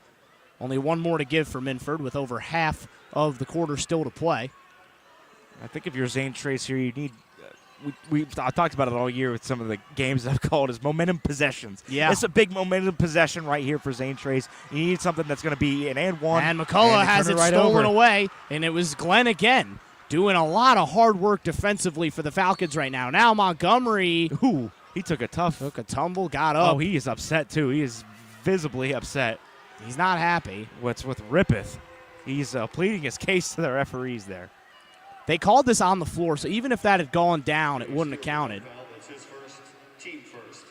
Only one more to give for Minford with over half of the quarter still to play. I think if you're Zane Trace here, you need I talked about it all year with some of the games I've called as momentum possessions. Yeah. It's a big momentum possession right here for Zane Trace. You need something that's going to be an and one. And McCullough has it stolen away, and it was Glenn again doing a lot of hard work defensively for the Falcons right now. Now Montgomery. Ooh, he took a tumble, got up. Oh, he is upset too. He is visibly upset. He's not happy. What's with Rippeth? He's pleading his case to the referees there. They called this on the floor, so even if that had gone down, it wouldn't have counted. Team first.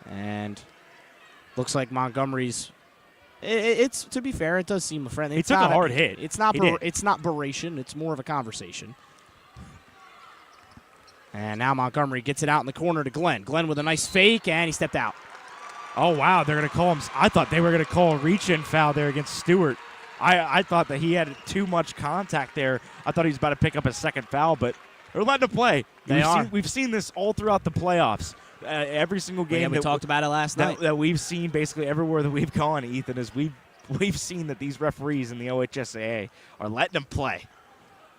And looks like Montgomery's. It's to be fair, it does seem friendly. He took a hard hit. It's not beration. It's more of a conversation. And now Montgomery gets it out in the corner to Glenn. Glenn with a nice fake, and he stepped out. Oh wow, they're going to call him. I thought they were going to call a reach-in foul there against Stewart. I thought that he had too much contact there. I thought he was about to pick up a second foul, but they're letting him play. We've seen this all throughout the playoffs. Every single game we talked about it last night. That we've seen basically everywhere that we've gone, Ethan, is we've seen that these referees in the OHSAA are letting them play.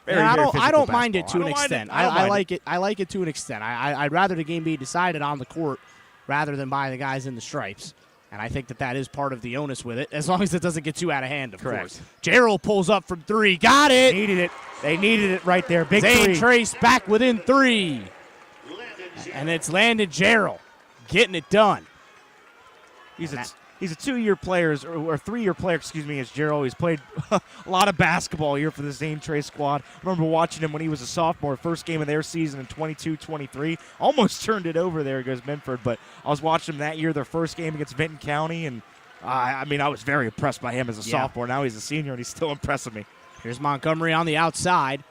Very, I very don't mind physical it to an basketball. extent. I don't mind I like it. I like it to an extent. I'd rather the game be decided on the court rather than by the guys in the stripes. And I think that is part of the onus with it, as long as it doesn't get too out of hand, of course. Gerald pulls up from 3. Got it. Needed it. They needed it right there. Big Zane three. Trace back within 3. And it's Landon Gerald getting it done. He's a 2-year player, or 3-year player, as Gerald. He's played a lot of basketball here for the Zane Trace squad. I remember watching him when he was a sophomore, first game of their season in 22-23. Almost turned it over there against Minford, but I was watching him that year, their first game against Vinton County, and I was very impressed by him as a sophomore. Now he's a senior, and he's still impressing me. Here's Montgomery on the outside.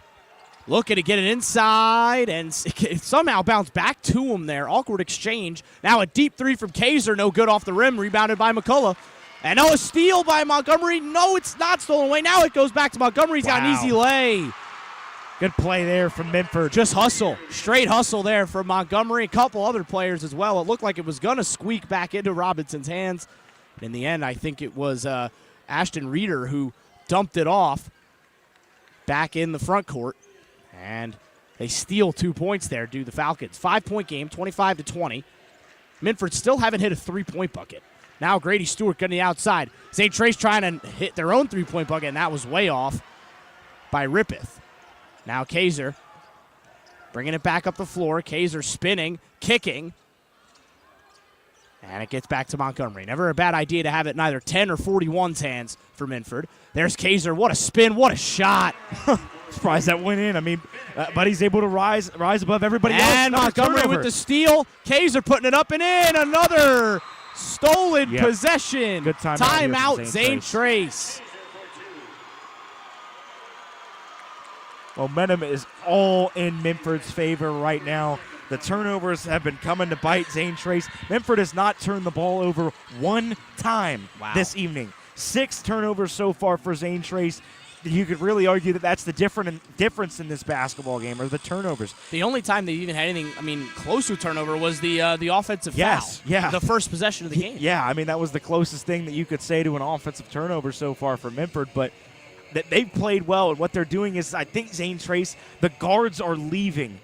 Looking to get it inside, and it somehow bounced back to him there. Awkward exchange. Now a deep 3 from Kaiser. No good off the rim. Rebounded by McCullough. And a steal by Montgomery. No, it's not stolen away. Now it goes back to Montgomery. He's got an easy lay. Good play there from Minford. Just hustle. Straight hustle there from Montgomery. A couple other players as well. It looked like it was going to squeak back into Robinson's hands. In the end, I think it was Ashton Reeder who dumped it off back in the front court. And they steal 2 points there, do the Falcons. 5-point game, 25-20. Minford still haven't hit a 3-point bucket. Now Grady Stewart getting the outside. Zane Trace trying to hit their own 3-point bucket, and that was way off by Rippeth. Now Kaiser bringing it back up the floor. Kaiser spinning, kicking. And it gets back to Montgomery. Never a bad idea to have it in either 10 or 41's hands for Minford. There's Kaiser. What a spin. What a shot. Surprised that went in. But he's able to rise above everybody else. And Montgomery with the steal. Kaiser putting it up and in. Another stolen possession. Good timeout. Zane Trace. Momentum is all in Minford's favor right now. The turnovers have been coming to bite Zane Trace. Minford has not turned the ball over one time this evening. 6 turnovers so far for Zane Trace. You could really argue that that's the difference in this basketball game, or the turnovers. The only time they even had anything, close to a turnover was the offensive foul. Yeah. The first possession of the game. Yeah, that was the closest thing that you could say to an offensive turnover so far for Minford, but that they've played well, and what they're doing is, I think Zane Trace, the guards are leaving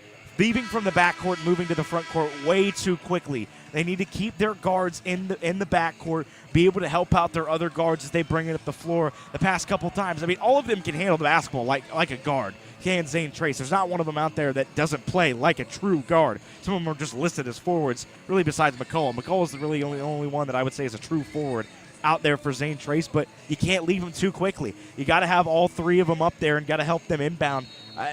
from the backcourt, moving to the front court way too quickly. They need to keep their guards in the backcourt, be able to help out their other guards as they bring it up the floor. The past couple times, all of them can handle the basketball like a guard. Can Zane Trace? There's not one of them out there that doesn't play like a true guard. Some of them are just listed as forwards, really, besides McCullough. McCullough's the really only one that I would say is a true forward out there for Zane Trace, but you can't leave them too quickly. You got to have all 3 of them up there and got to help them inbound.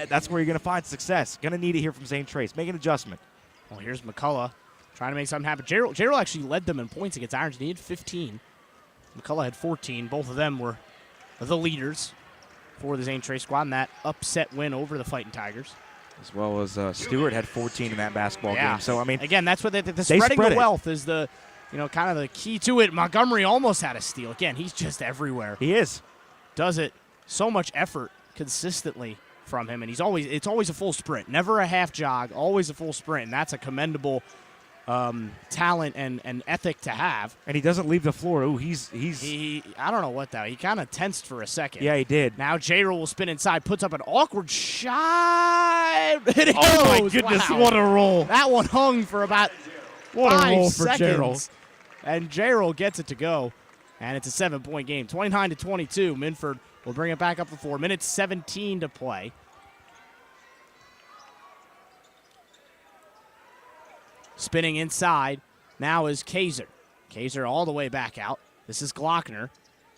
That's where you're going to find success. Going to need it here from Zane Trace. Make an adjustment. Well, here's McCullough trying to make something happen. Gerald actually led them in points against Irons. He had 15. McCullough had 14. Both of them were the leaders for the Zane Trace squad in that upset win over the Fighting Tigers. As well as Stewart had 14 in that basketball game. So, again, that's what the spreading the wealth is the kind of the key to it. Montgomery almost had a steal. Again, he's just everywhere. He is. Does it. So much effort consistently from him, and it's always a full sprint. Never a half jog, always a full sprint, and that's a commendable talent and ethic to have. And he doesn't leave the floor. Ooh, I don't know what that. He kind of tensed for a second. Yeah, he did. Now J-Roll will spin inside, puts up an awkward shot. And it oh, goes. My goodness, wow. What a roll. That one hung for about what 5 a roll seconds. For J-Roll. And J-Roll gets it to go. And it's a 7-point game. 29-22. Minford will bring it back up to 4 minutes, 17 to play. Spinning inside now is Kaiser. Kaiser all the way back out. This is Glockner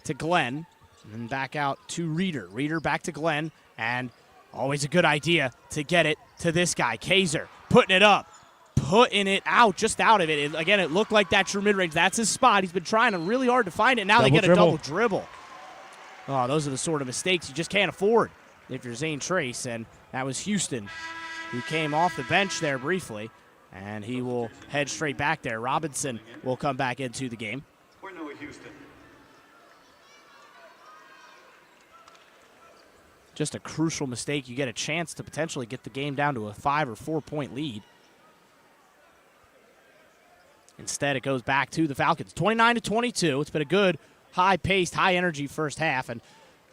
to Glenn. And then back out to Reeder. Reeder back to Glenn. And always a good idea to get it to this guy. Kaiser putting it up. Putting it out, just out of it. Again, it looked like that true mid-range. That's his spot. He's been trying really hard to find it. Now they get a double dribble. Oh, those are the sort of mistakes you just can't afford if you're Zane Trace. And that was Houston, who came off the bench there briefly. And he will head straight back there. Robinson will come back into the game. We're Noah Houston. Just a crucial mistake. You get a chance to potentially get the game down to a 5 or 4 point lead. Instead, it goes back to the Falcons. 29-22. It's been a good, high-paced, high-energy first half. And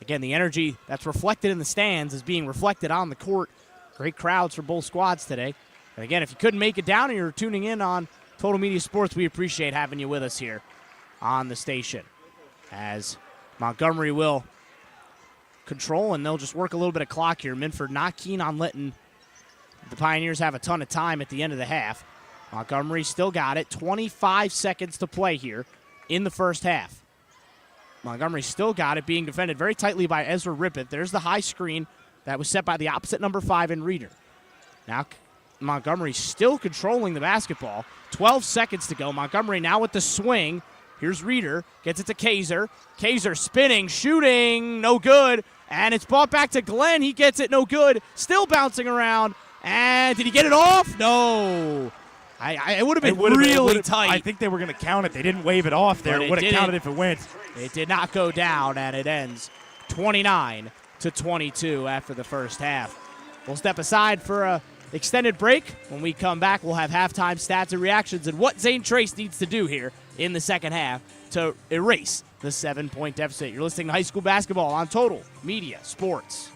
Again, the energy that's reflected in the stands is being reflected on the court. Great crowds for both squads today. And again, if you couldn't make it down and you're tuning in on Total Media Sports, we appreciate having you with us here on the station. As Montgomery will control, and they'll just work a little bit of clock here. Minford not keen on letting the Pioneers have a ton of time at the end of the half. Montgomery still got it. 25 seconds to play here in the first half. Montgomery still got it, being defended very tightly by Ezra Rippett. There's the high screen that was set by the opposite number 5 in Reeder. Now Montgomery still controlling the basketball. 12 seconds to go. Montgomery now with the swing. Here's Reeder. Gets it to Kaiser. Kaiser spinning, shooting, no good. And it's brought back to Glenn. He gets it, no good. Still bouncing around. And did he get it off? No. It would have been really tight. I think they were going to count it. They didn't wave it off there. It would have counted if it went. It did not go down, and it ends 29-22 after the first half. We'll step aside for a extended break. When we come back, we'll have halftime stats and reactions and what Zane Trace needs to do here in the second half to erase the 7-point deficit. You're listening to high school basketball on Total Media Sports.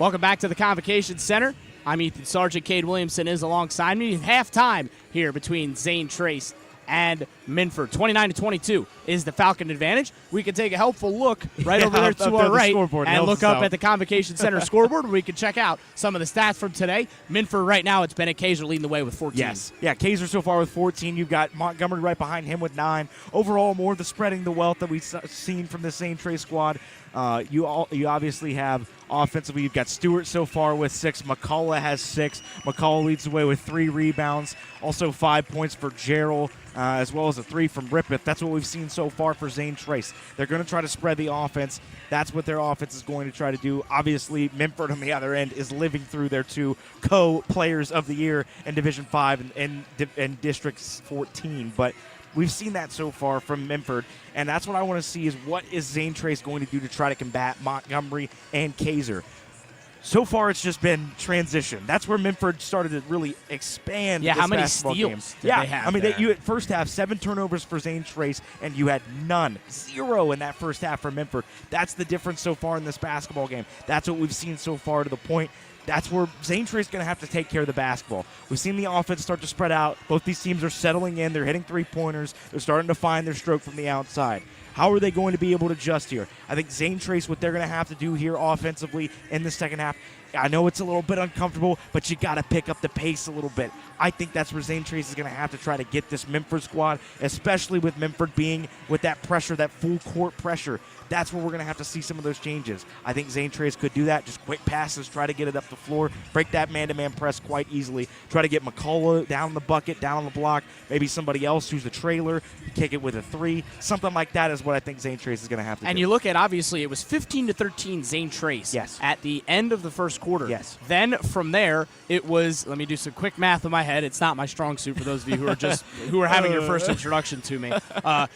Welcome back to the Convocation Center. I'm Ethan Sergeant. Cade Williamson is alongside me. Halftime here between Zane Trace and Minford. 29-22 is the Falcon advantage. We can take a helpful look right over there to our right and look up at the Convocation Center scoreboard where we can check out some of the stats from today. Minford right now, it's Bennett Kaiser leading the way with 14. Yes. Yeah, Kaiser so far with 14. You've got Montgomery right behind him with 9. Overall, more of the spreading the wealth that we've seen from the Zane Trace squad. You obviously have offensively, you've got Stewart so far with 6. McCullough has 6. McCullough leads the way with 3 rebounds. Also 5 points for Gerald, as well as a 3 from Rippeth. That's what we've seen so far for Zane Trace. They're going to try to spread the offense. That's what their offense is going to try to do. Obviously, Minford on the other end is living through their 2 co-players of the year in Division 5 and District 14. But we've seen that so far from Minford, and that's what I want to see is what is Zane Trace going to do to try to combat Montgomery and Kaiser. So far, it's just been transition. That's where Minford started to really expand. Yeah, this how many basketball steals game. did Yeah, they have I mean, there? you at first half 7 turnovers for Zane Trace, and you had none, 0 in that first half for Minford. That's the difference so far in this basketball game. That's what we've seen so far to the point. That's where Zane Trace is going to have to take care of the basketball. We've seen the offense start to spread out. Both these teams are settling in. They're hitting three-pointers. They're starting to find their stroke from the outside. How are they going to be able to adjust here? I think Zane Trace, what they're going to have to do here offensively in the second half, I know it's a little bit uncomfortable, but you got to pick up the pace a little bit. I think that's where Zane Trace is going to have to try to get this Minford squad, especially with Minford being with that pressure, that full court pressure. That's where we're going to have to see some of those changes. I think Zane Trace could do that. Just quick passes, try to get it up the floor, break that man-to-man press quite easily. Try to get McCullough down the bucket, down on the block. Maybe somebody else who's the trailer, kick it with a 3. Something like that is what I think Zane Trace is going to have to do. And you look at, obviously, it was 15-13 Zane Trace at the end of the first quarter. Yes. Then from there, it was, let me do some quick math in my head. It's not my strong suit for those of you who are just who are having your first introduction to me.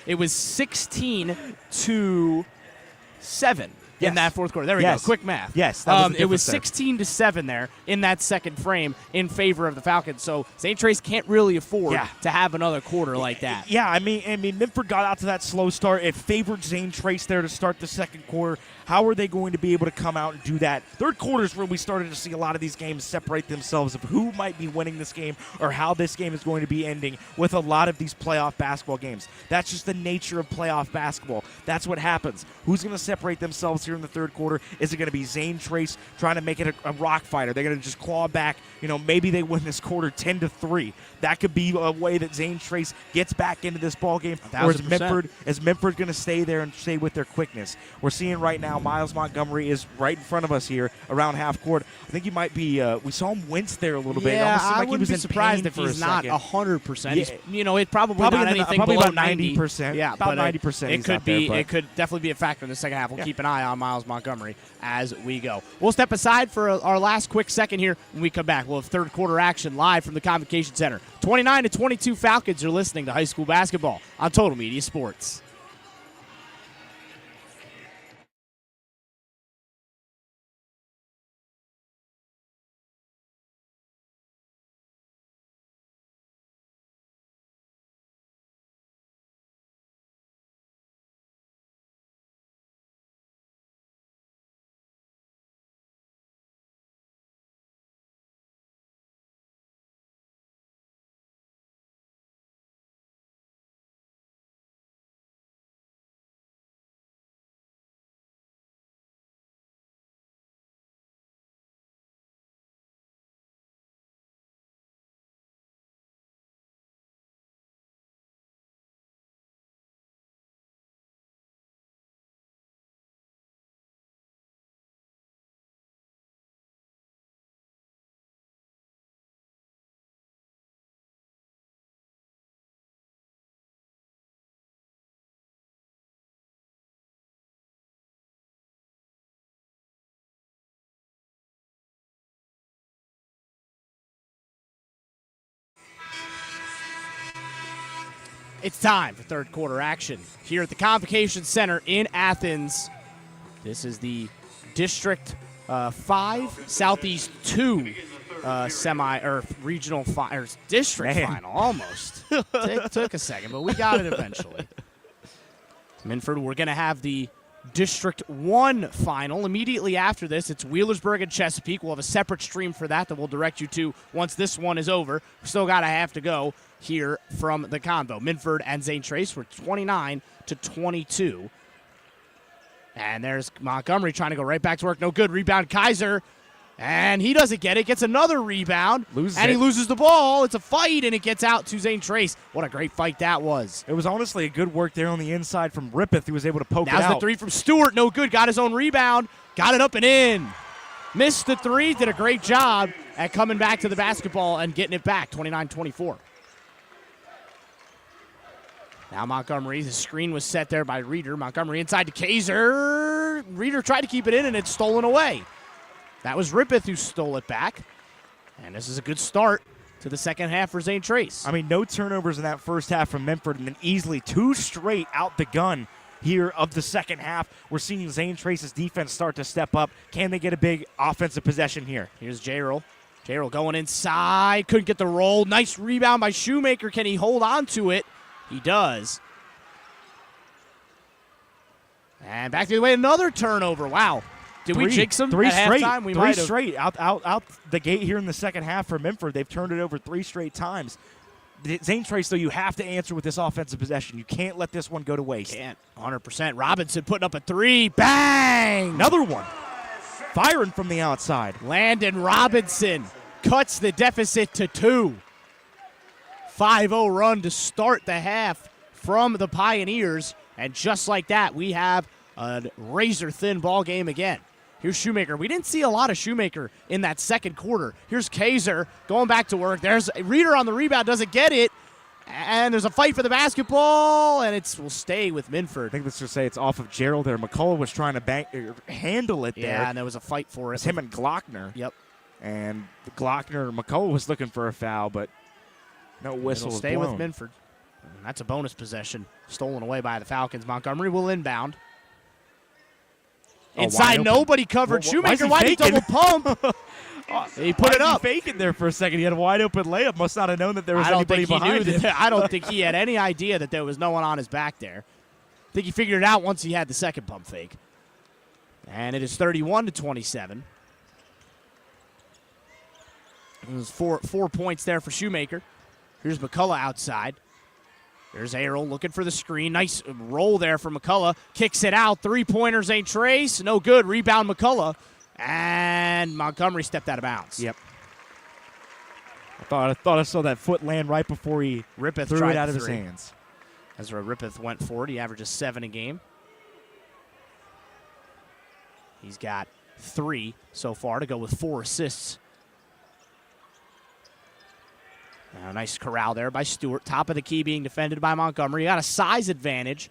It was 16-7 in that fourth quarter. There we go. Quick math. Yes. That was it was 16-7 there in that second frame in favor of the Falcons. So Zane Trace can't really afford to have another quarter like that. Yeah, I mean, Minford got out to that slow start. It favored Zane Trace there to start the second quarter. How are they going to be able to come out and do that? Third quarter is where we started to see a lot of these games separate themselves of who might be winning this game or how this game is going to be ending with a lot of these playoff basketball games. That's just the nature of playoff basketball. That's what happens. Who's going to separate themselves here in the third quarter? Is it going to be Zane Trace trying to make it a rock fight? Are they going to just claw back? You know, maybe they win this quarter 10-3. That could be a way that Zane Trace gets back into this ball game. Or is Minford going to stay there and stay with their quickness? We're seeing right now Miles Montgomery is right in front of us here around half court. I think he might be. We saw him wince there a little bit. Yeah, Almost seemed I like wouldn't he be was surprised if he's not 100%. He's, you know, it probably not anything probably below about 90%. Yeah, about 90%. It could be. It could definitely be a factor in the second half. We'll keep an eye on Miles Montgomery as we go. We'll step aside for our last quick second here. When we come back, we'll have third quarter action live from the Convocation Center. 29-22 Falcons. You're listening to high school basketball on Total Media Sports. It's time for third quarter action here at the Convocation Center in Athens. This is the District 5 Southeast 2 regional district final almost. Took a second, but we got it eventually. Minford, we're going to have the District 1 final. Immediately after this, it's Wheelersburg and Chesapeake. We'll have a separate stream for that we'll direct you to once this one is over. We still got a half to go here from the convo. Minford and Zane Trace were 29-22. And there's Montgomery trying to go right back to work. No good. Rebound, Kaiser. And he doesn't get it. Gets another rebound. He loses the ball. It's a fight, and it gets out to Zane Trace. What a great fight that was. It was honestly a good work there on the inside from Rippeth, who was able to poke it out. Now's the three from Stewart. No good. Got his own rebound. Got it up and in. Missed the three. Did a great job at coming back to the basketball and getting it back. 29-24. Now Montgomery. The screen was set there by Reeder. Montgomery inside to Kaiser. Reeder tried to keep it in, and it's stolen away. That was Rippeth who stole it back. And this is a good start to the second half for Zane Trace. I mean, no turnovers in that first half from Minford, and then easily 2 straight out the gun here of the second half. We're seeing Zane Trace's defense start to step up. Can they get a big offensive possession here? Here's J-Roll. J-Roll going inside. Couldn't get the roll. Nice rebound by Shoemaker. Can he hold on to it? He does. And back the other way, another turnover. Wow. Did we jinx them three at straight, halftime? We three might have. straight out the gate here in the second half for Minford. They've turned it over 3 straight times. Zane Trace, though, you have to answer with this offensive possession. You can't let this one go to waste. Can't. 100%. Robinson putting up a 3. Bang! Another one. Firing from the outside. Landon Robinson cuts the deficit to 2. 5-0 run to start the half from the Pioneers. And just like that, we have a razor-thin ball game again. Here's Shoemaker. We didn't see a lot of Shoemaker in that second quarter. Here's Kaiser going back to work. There's Reeder on the rebound, doesn't get it. And there's a fight for the basketball, and will stay with Minford. I think let's just say it's off of Gerald there. McCullough was trying to handle it there. Yeah, and there was a fight for it. It's him and Glockner. Yep. And McCullough was looking for a foul, but no whistle was blown. Stay with Minford. And that's a bonus possession stolen away by the Falcons. Montgomery will inbound. Inside, nobody covered. Shoemaker, why did he double pump? He put it up. Faking there for a second. He had a wide open layup. Must not have known that there was anybody behind him. I don't think he had any idea that there was no one on his back there. I think he figured it out once he had the second pump fake. And it is 31-27. It was four points there for Shoemaker. Here's McCullough outside. There's Errol looking for the screen. Nice roll there for McCullough. Kicks it out. 3-pointer, Zane Trace. No good. Rebound, McCullough. And Montgomery stepped out of bounds. Yep. I thought I saw that foot land right before he threw it out of his hands. Ezra Rippeth went forward. He averages 7 a game. He's got 3 so far to go with 4 assists. Now, nice corral there by Stewart. Top of the key being defended by Montgomery. Got a size advantage.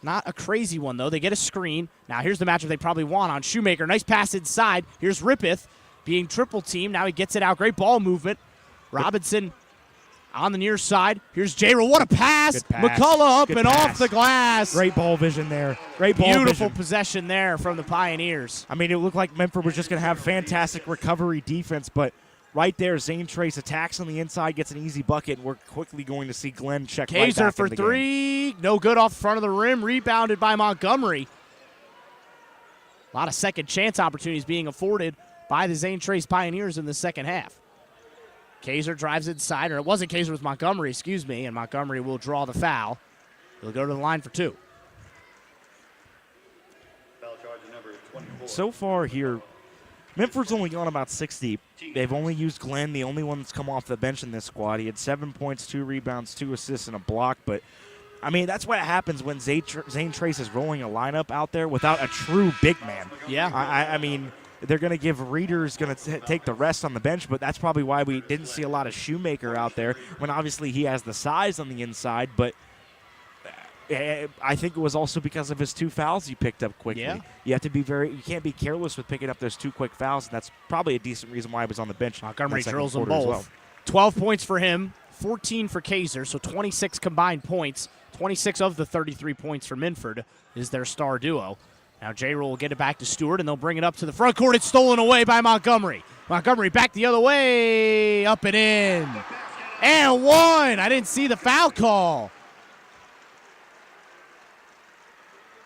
Not a crazy one, though. They get a screen. Now, here's the matchup they probably want on Shoemaker. Nice pass inside. Here's Rippeth being triple teamed. Now he gets it out. Great ball movement. Robinson on the near side. Here's J-Roll. What a pass. McCullough up and off the glass. Great ball vision there. Great ball vision. Beautiful possession there from the Pioneers. I mean, it looked like Minford was just going to have fantastic recovery defense, but right there, Zane Trace attacks on the inside, gets an easy bucket, and we're quickly going to see Glenn check right back in the game. Kaiser for 3. No good off front of the rim. Rebounded by Montgomery. A lot of second chance opportunities being afforded by the Zane Trace Pioneers in the second half. Kaiser drives inside, or it wasn't Kaiser, it was Montgomery, excuse me, and Montgomery will draw the foul. He'll go to the line for 2. Foul charge number 24. So far here, Minford's only gone about 6 deep. They've only used Glenn, the only one that's come off the bench in this squad. He had 7 points, 2 rebounds, 2 assists, and a block. But, I mean, that's what happens when Zane Trace is rolling a lineup out there without a true big man. Yeah. I mean, they're going to give Reeder's going to take the rest on the bench, but that's probably why we didn't see a lot of Shoemaker out there when obviously he has the size on the inside. But I think it was also because of his 2 fouls he picked up quickly. Yeah. You have to be you can't be careless with picking up those 2 quick fouls, and that's probably a decent reason why he was on the bench. Montgomery drills them both. Well. 12 points for him, 14 for Kaiser, so 26 combined points. 26 of the 33 points for Minford is their star duo. Now J-Roll will get it back to Stewart, and they'll bring it up to the front court. It's stolen away by Montgomery. Montgomery back the other way, up and in. And 1. I didn't see the foul call.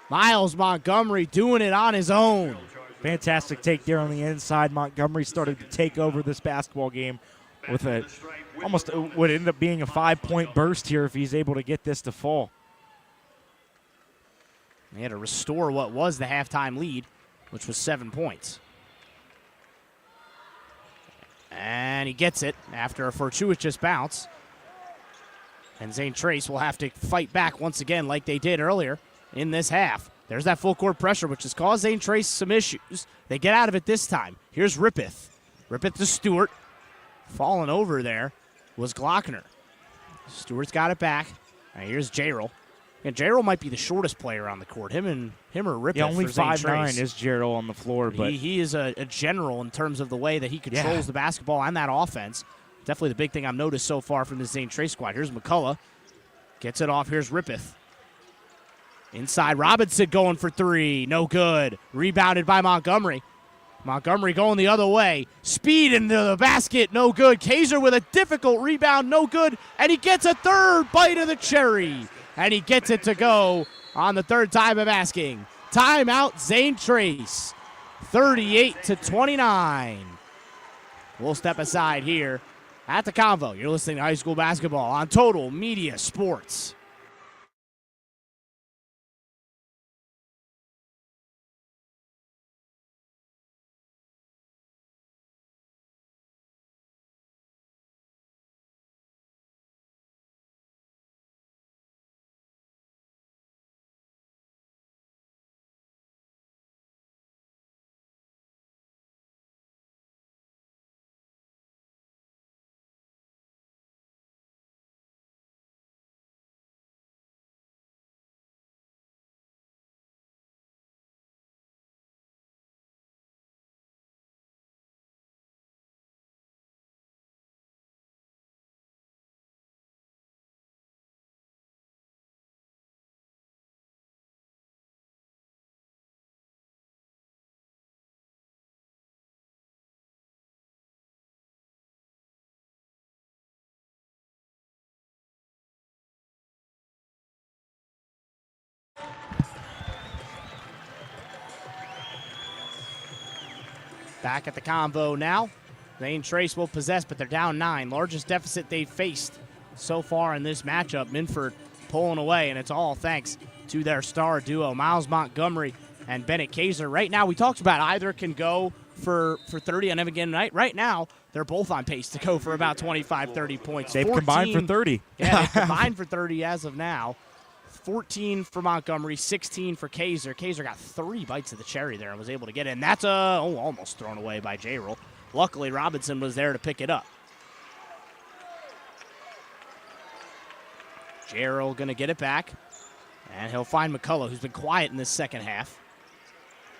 Miles Montgomery doing it on his own. Fantastic take there on the inside. Montgomery started to take over this basketball game with almost would end up being a 5-point burst here if he's able to get this to fall. They had to restore what was the halftime lead, which was 7 points. And he gets it after a fortuitous bounce. And Zane Trace will have to fight back once again like they did earlier in this half. There's that full court pressure, which has caused Zane Trace some issues. They get out of it this time. Here's Rippeth. Rippeth to Stewart. Falling over there was Glockner. Stewart's got it back. And here's Jarrell. And Jarrell might be the shortest player on the court. Him or Rippeth. Yeah, only for Zane 5'9" Trace. is Jarrell on the floor. But he is a general in terms of the way that he controls the basketball and that offense. Definitely the big thing I've noticed so far from the Zane Trace squad. Here's McCullough. Gets it off. Here's Rippeth. Inside, Robinson going for three. No good. Rebounded by Montgomery. Montgomery going the other way. Speed into the basket. No good. Kaiser with a difficult rebound. No good. And he gets a third bite of the cherry. And he gets it to go on the third time of asking. Timeout, Zane Trace. 38-29. We'll step aside here at the Convo. You're listening to High School Basketball on Total Media Sports. Back at the Convo now. Zane Trace will possess, but they're down 9. Largest deficit they've faced so far in this matchup. Minford pulling away, and it's all thanks to their star duo, Miles Montgomery and Bennett Kaiser. Right now, we talked about either can go for 30 on any given night. Right now, they're both on pace to go for about 25, 30 points. They've combined for 30. Yeah, they've combined for 30 as of now. 14 for Montgomery, 16 for Kaiser. Kaiser got 3 bites of the cherry there and was able to get in. That's almost thrown away by Jarrell. Luckily, Robinson was there to pick it up. Jarrell going to get it back, and he'll find McCullough, who's been quiet in this second half.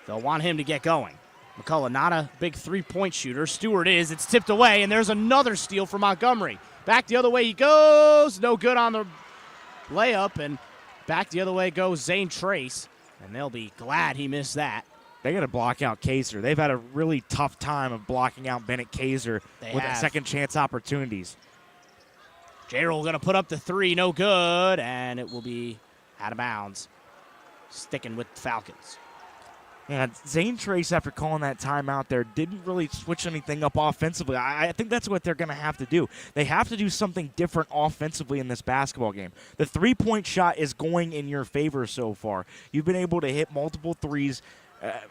They'll want him to get going. McCullough, not a big three-point shooter. Stewart is. It's tipped away, and there's another steal for Montgomery. Back the other way he goes. No good on the layup, and back the other way goes Zane Trace, and they'll be glad he missed that. They got to block out Kaiser. They've had a really tough time of blocking out Bennett Kaiser with second chance opportunities. Jarrell going to put up the 3, no good, and it will be out of bounds, sticking with the Falcons. Yeah, Zane Trace, after calling that timeout there, didn't really switch anything up offensively. I think that's what they're going to have to do. They have to do something different offensively in this basketball game. The three-point shot is going in your favor so far. You've been able to hit multiple threes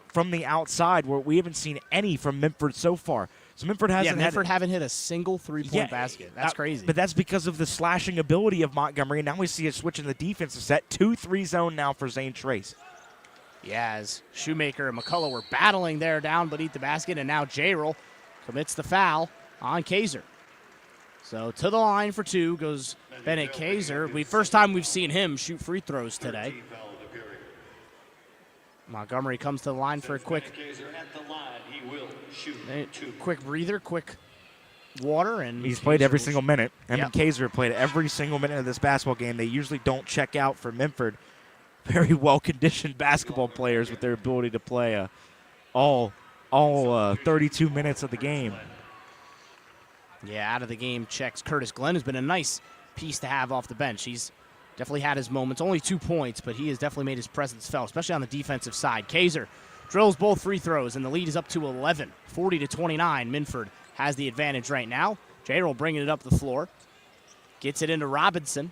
from the outside, where we haven't seen any from Minford so far. So Minford haven't hit a single three-point basket. That's crazy. But that's because of the slashing ability of Montgomery, and now we see a switch in the defensive set. 2-3 zone now for Zane Trace. Yeah, as Shoemaker and McCullough were battling there down beneath the basket, and now Jarrell commits the foul on Kaiser. So to the line for 2 goes Bennett Kaiser. First time we've seen him shoot free throws today. Montgomery comes to the line for a quick breather, quick water. And he's played every single minute. Him and Kaiser played every single minute of this basketball game. They usually don't check out for Minford. Very well-conditioned basketball players with their ability to play all 32 minutes of the game. Yeah, out of the game checks Curtis Glenn has been a nice piece to have off the bench. He's definitely had his moments. Only 2 points, but he has definitely made his presence felt, especially on the defensive side. Kaiser drills both free throws, and the lead is up to 11, 40-29. Minford has the advantage right now. J-Roll bringing it up the floor. Gets it into Robinson.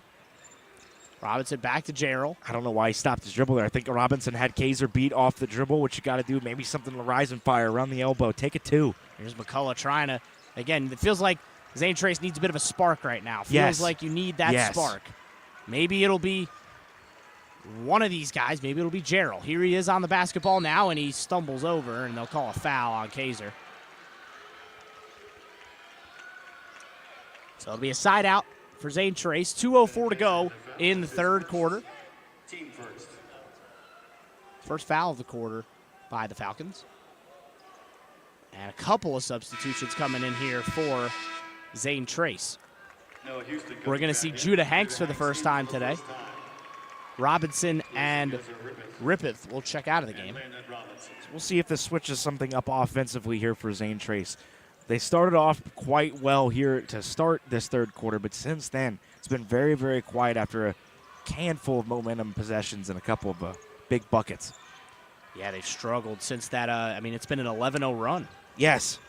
Robinson back to J-Roll. I don't know why he stopped his dribble there. I think Robinson had Kaiser beat off the dribble. What you got to do, maybe something to rise and fire around the elbow. Take it 2. Here's McCullough trying to, again, it feels like Zane Trace needs a bit of a spark right now. Feels like you need that spark. Maybe it'll be one of these guys. Maybe it'll be J-Roll. Here he is on the basketball now, and he stumbles over, and they'll call a foul on Kaiser. So it'll be a side out for Zane Trace. 2:04 to go in the third quarter. Team first. First foul of the quarter by the Falcons. And a couple of substitutions coming in here for Zane Trace. No, Houston We're going to see Judah Hanks for the first time today. Robinson and Rippeth will check out of the game. We'll see if this switches something up offensively here for Zane Trace. They started off quite well here to start this third quarter, but since then, it's been very, very quiet after a handful of momentum possessions and a couple of big buckets. Yeah, they've struggled since that. It's been an 11-0 run. Yes.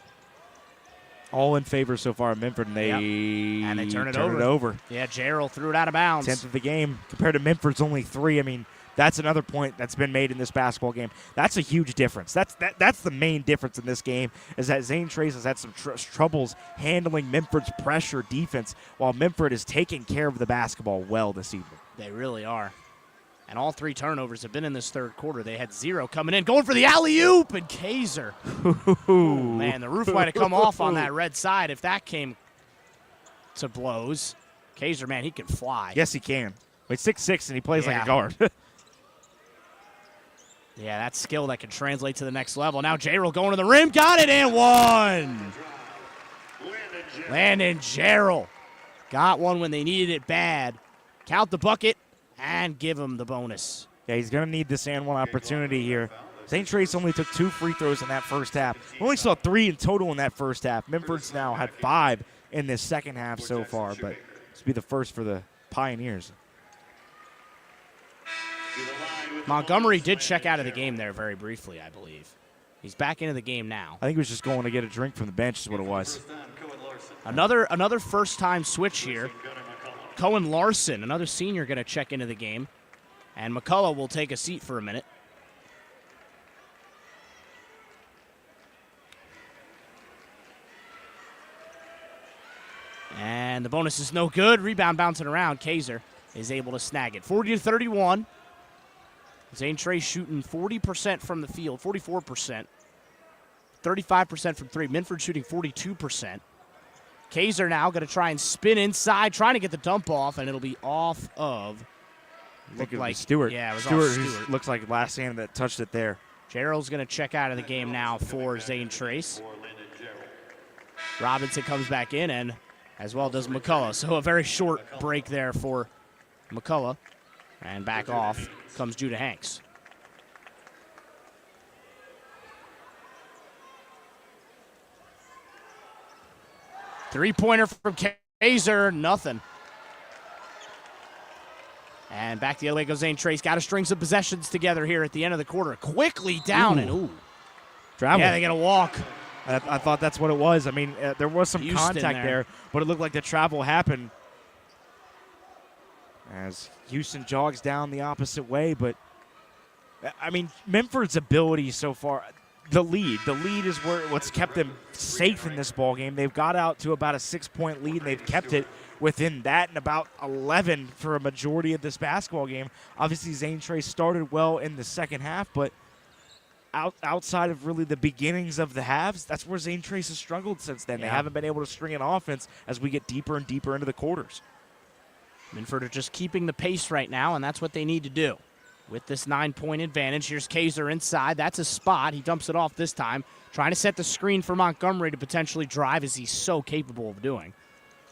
All in favor so far of Minford, and they turn it over. Yeah, J-Roll threw it out of bounds. 10th of the game. Compared to Minford's only 3, I mean, that's another point that's been made in this basketball game. That's a huge difference. That's the main difference in this game is that Zane Trace has had some troubles handling Minford's pressure defense while Minford is taking care of the basketball well this evening. They really are. And all 3 turnovers have been in this third quarter. They had 0 coming in. Going for the alley-oop, and Kaiser. Oh, man, the roof might have come off on that red side if that came to blows. Kaiser, man, he can fly. Yes, he can. He's 6'6", and he plays like a guard. Yeah, that's skill that can translate to the next level. Now J-Roll going to the rim. Got it and one. Landon J-Roll got one when they needed it bad. Count the bucket and give him the bonus. Yeah, he's going to need this and one opportunity here. Zane Trace only took 2 free throws in that first half. We only saw 3 in total in that first half. Minford's now had 5 in this second half so far, but this will be the first for the Pioneers. Montgomery did check out of the game there very briefly, I believe. He's back into the game now. I think he was just going to get a drink from the bench is what it was. Another first-time switch here. Cohen Larson, another senior, going to check into the game. And McCullough will take a seat for a minute. And the bonus is no good. Rebound bouncing around. Kaiser is able to snag it. 40-31. Zane Trace shooting 40% from the field, 44%. 35% from 3. Minford shooting 42%. Kaiser now going to try and spin inside, trying to get the dump off, and it'll be off of. Looked like Stewart. Yeah, it was Stewart, off Stewart. Looks like last hand that touched it there. J-Roll's going to check out of the game now for Zane Trace. Robinson comes back in, and as well does McCullough. So a very short break there for McCullough. And back off comes Judah Hanks. Three-pointer from Kaiser, nothing. And back the other way goes Zane Trace. Got to string some possessions together here at the end of the quarter. Quickly down and travel. Yeah, they got to walk. I thought that's what it was. I mean, there was some Houston contact there, but it looked like the travel happened as Houston jogs down the opposite way. But, I mean, Minford's ability so far, the lead is what's kept them safe in this ball game. They've got out to about a 6-point lead, and they've kept it within that and about 11 for a majority of this basketball game. Obviously, Zane Trace started well in the second half, but outside of really the beginnings of the halves, that's where Zane Trace has struggled since then. They haven't been able to string an offense as we get deeper and deeper into the quarters. Minford are just keeping the pace right now, and that's what they need to do. With this 9-point advantage, here's Kaiser inside. That's a spot. He dumps it off this time, trying to set the screen for Montgomery to potentially drive, as he's so capable of doing.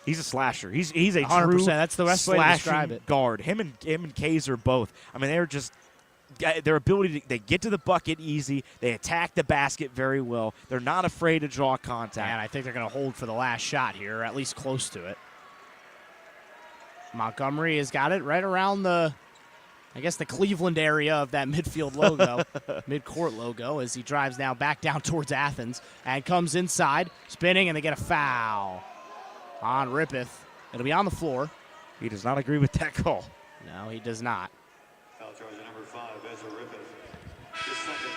He's a slasher. He's a 100%. true That's the best way to describe it. Guard. Him and Kaiser both. I mean, they're just their ability to they get to the bucket easy. They attack the basket very well. They're not afraid to draw contact. And I think they're going to hold for the last shot here, or at least close to it. Montgomery has got it right around the Cleveland area of that midfield logo, midcourt logo, as he drives now back down towards Athens and comes inside, spinning, and they get a foul on Rippeth. It'll be on the floor. He does not agree with that call. No, he does not. Foul charge number 5, Ezra Rippeth. His second,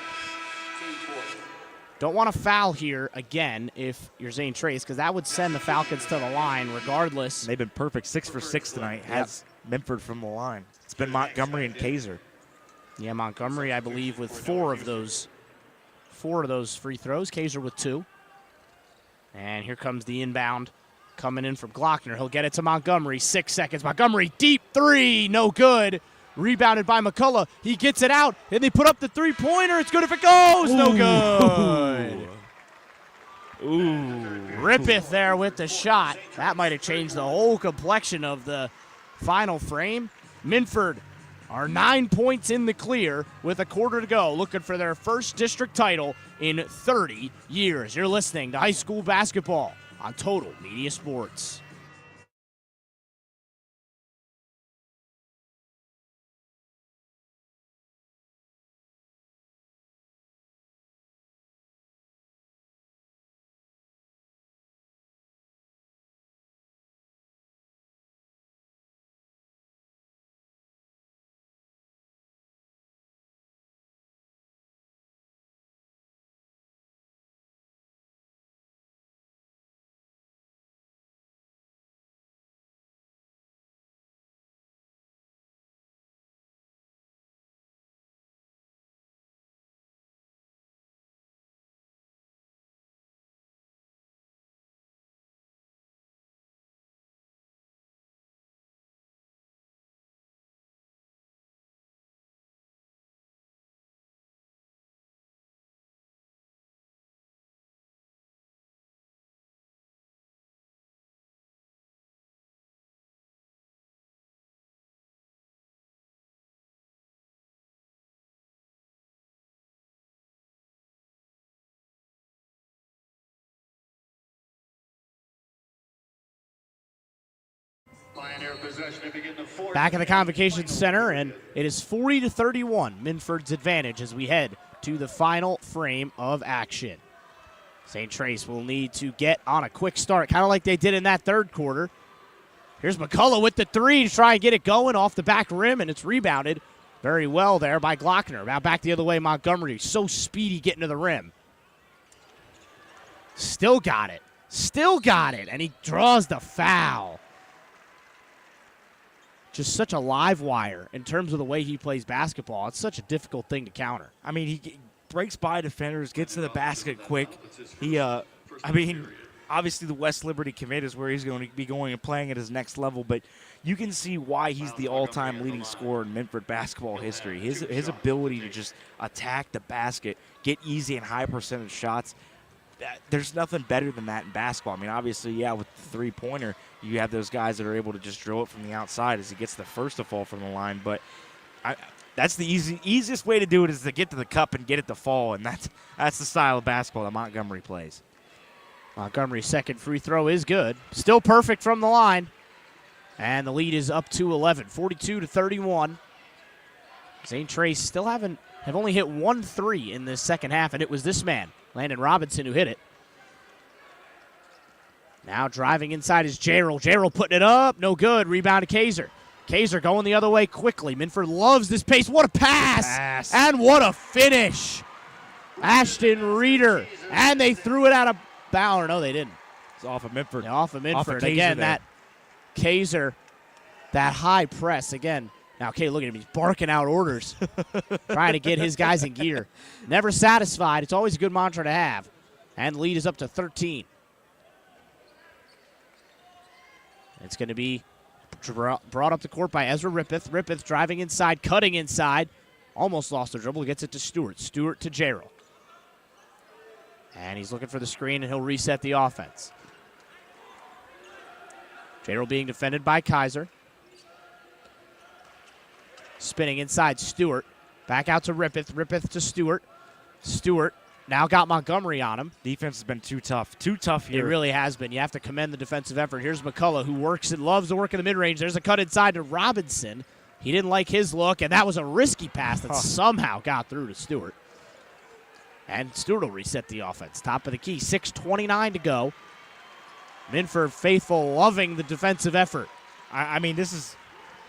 team fourth. Don't want to foul here again if you're Zane Trace, because that would send the Falcons to the line regardless. They've been perfect, 6 for 6 tonight. Has Minford from the line. It's been Montgomery and Kaiser. Yeah, Montgomery, I believe, with 4 of those free throws. Kaiser with 2. And here comes the inbound coming in from Glockner. He'll get it to Montgomery. 6 seconds. Montgomery, deep 3, no good. Rebounded by McCullough. He gets it out, and they put up the three-pointer. It's good if it goes. No good. Ooh. Rippeth there with the shot. That might have changed the whole complexion of the final frame. Minford are 9 points in the clear with a quarter to go, looking for their first district title in 30 years. You're listening to high school basketball on Total Media Sports. Back in the Convocation Center, and it is 40-31, Minford's advantage as we head to the final frame of action. St. Trace will need to get on a quick start, kind of like they did in that third quarter. Here's McCullough with the 3 to try and get it going off the back rim, and it's rebounded very well there by Glockner. Now back the other way, Montgomery, so speedy getting to the rim. Still got it, and he draws the foul. Just such a live wire in terms of the way he plays basketball. It's such a difficult thing to counter. I mean, he breaks by defenders, gets to the basket quick. Obviously the West Liberty commit is where he's going to be going and playing at his next level, but you can see why he's the all-time leading scorer in Minford basketball history. His ability to just attack the basket, get easy and high percentage shots, there's nothing better than that in basketball. I mean, obviously, yeah, with the three-pointer, you have those guys that are able to just drill it from the outside as he gets the first to fall from the line. But that's the easiest way to do it is to get to the cup and get it to fall, and that's the style of basketball that Montgomery plays. Montgomery's second free throw is good. Still perfect from the line. And the lead is up to 11, 42-31. St. Trace still have only hit 1 3 in this second half, and it was this man, Landon Robinson, who hit it. Now driving inside is Jarrell. Jarrell putting it up. No good. Rebound to Kaiser. Kaiser going the other way quickly. Minford loves this pace. What a pass. And what a finish. Ashton Reeder. And they threw it out of bounds. No, they didn't. It's off of Minford. Yeah, off of Minford. Off of Again, there. that Kaiser, that high press. Again, now, okay, look at him. He's barking out orders, trying to get his guys in gear. Never satisfied. It's always a good mantra to have. And the lead is up to 13. It's going to be brought up the court by Ezra Rippeth. Rippeth driving inside, cutting inside. Almost lost the dribble. Gets it to Stewart. Stewart to Jarrell. And he's looking for the screen, and he'll reset the offense. Jarrell being defended by Kaiser. Spinning inside, Stewart. Back out to Rippeth. Rippeth to Stewart. Stewart Now got Montgomery on him. Defense has been too tough. Too tough here. It really has been. You have to commend the defensive effort. Here's McCullough, who works and loves to work in the mid-range. There's a cut inside to Robinson. He didn't like his look, and that was a risky pass that somehow got through to Stewart. And Stewart will reset the offense. Top of the key, 6:29 to go. Minford faithful, loving the defensive effort. I mean, this is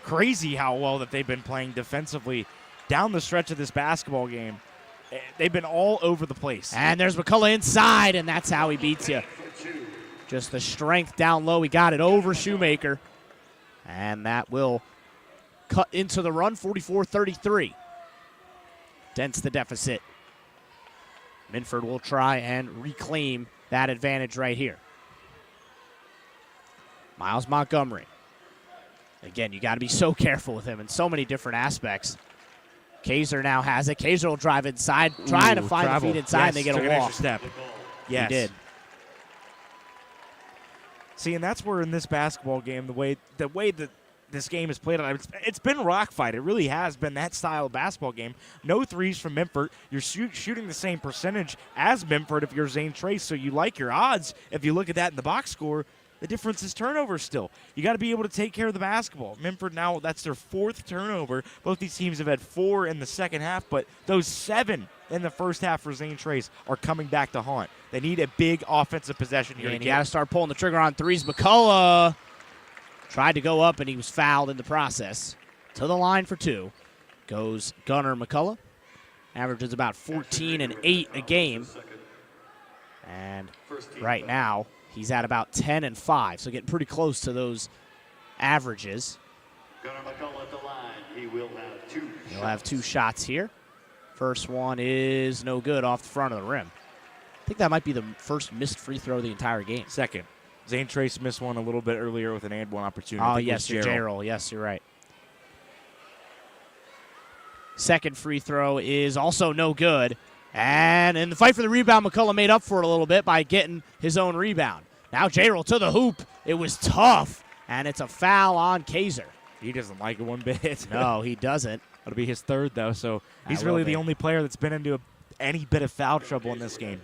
crazy how well that they've been playing defensively down the stretch of this basketball game. They've been all over the place. And there's McCullough inside, and that's how he beats you. Just the strength down low. He got it over Shoemaker. And that will cut into the run, 44-33. Dents the deficit. Minford will try and reclaim that advantage right here. Miles Montgomery. Again, you got to be so careful with him in so many different aspects. Kaiser now has it. Kaiser will drive inside, trying to find the feet inside, and they get a walk. Extra step. Yes. He did. See, and that's where in this basketball game, the way that this game is played out, it's been rock fight. It really has been that style of basketball game. No threes from Minford. You're shooting the same percentage as Minford if you're Zane Trace, so you like your odds. If you look at that in the box score, the difference is turnovers still. You got to be able to take care of the basketball. Minford now, that's their 4th turnover. Both these teams have had 4 in the second half, but those 7 in the first half for Zane Trace are coming back to haunt. They need a big offensive possession here. And you got to start pulling the trigger on threes. McCullough tried to go up, and he was fouled in the process. To the line for 2 goes Gunnar McCullough. Averages about 14 and 8 a game. And right now, he's at about 10 and 5, so getting pretty close to those averages. Gunnar McCullough at the line. He will have 2 shots. He'll have 2 shots here. First one is no good off the front of the rim. I think that might be the first missed free throw of the entire game. Second. Zane Trace missed one a little bit earlier with an and one opportunity. Oh, yes, J-roll. Yes, you're right. Second free throw is also no good. And in the fight for the rebound, McCullough made up for it a little bit by getting his own rebound. Now J-roll to the hoop. It was tough, and it's a foul on Kaiser. He doesn't like it one bit. No, he doesn't. It'll be his 3rd, though, so he's really the only player that's been into any bit of foul trouble in this game.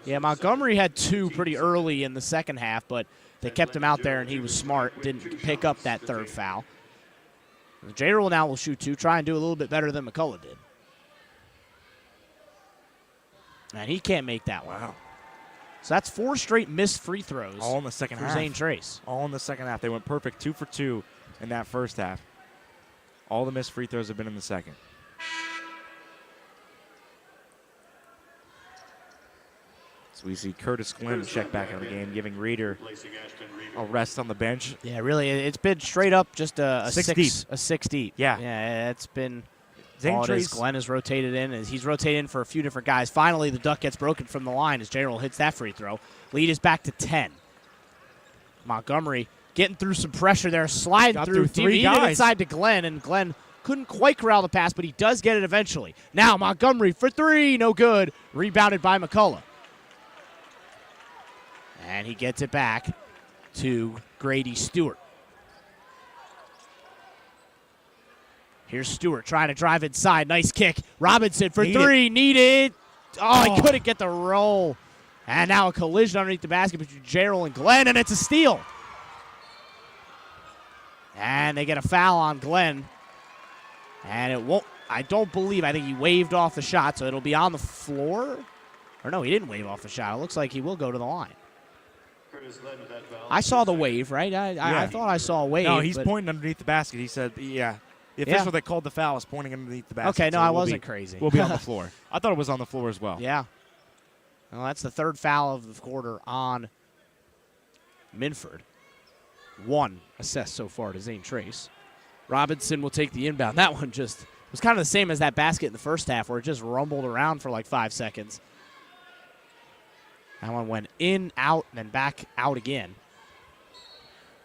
Yeah, Montgomery had 2 pretty early in the second half, but they kept him out there, and he was smart, didn't pick up that 3rd foul. J-roll now will shoot 2, try and do a little bit better than McCullough did. And he can't make that one. Wow. So that's 4 straight missed free throws. All in the second half. For Zane Trace. All in the second half. They went perfect 2 for 2 in that first half. All the missed free throws have been in the second. So we see Curtis Glenn check back in the game, giving Reeder a rest on the bench. Yeah, really, it's been straight up just a 6 deep. A 6 deep. Yeah. Yeah, it's been Zane all it is. Trace. Glenn has rotated in. As he's rotated in for a few different guys. Finally, the duck gets broken from the line as J-roll hits that free throw. Lead is back to 10. Montgomery getting through some pressure there, sliding Got through 3 He guys. hit inside to Glenn, and Glenn couldn't quite corral the pass, but he does get it eventually. Now Montgomery for 3, no good. Rebounded by McCullough. And he gets it back to Grady Stewart. Here's Stewart trying to drive inside. Nice kick. Robinson for 3. Needed. Oh, he couldn't get the roll. And now a collision underneath the basket between J-roll and Glenn, and it's a steal. And they get a foul on Glenn. And it won't, I think he waved off the shot, so it'll be on the floor. Or no, he didn't wave off the shot. It looks like he will go to the line. I saw the wave, right? I thought I saw a wave. No, he's pointing underneath the basket. He said, yeah. The official that called the foul is pointing underneath the basket. Okay, no, so I wasn't crazy. We'll be on the floor. I thought it was on the floor as well. Yeah. Well, that's the 3rd foul of the quarter on Minford. 1 assessed so far to Zane Trace. Robinson will take the inbound. That one just was kind of the same as that basket in the first half where it just rumbled around for like 5 seconds. That one went in, out, and then back out again.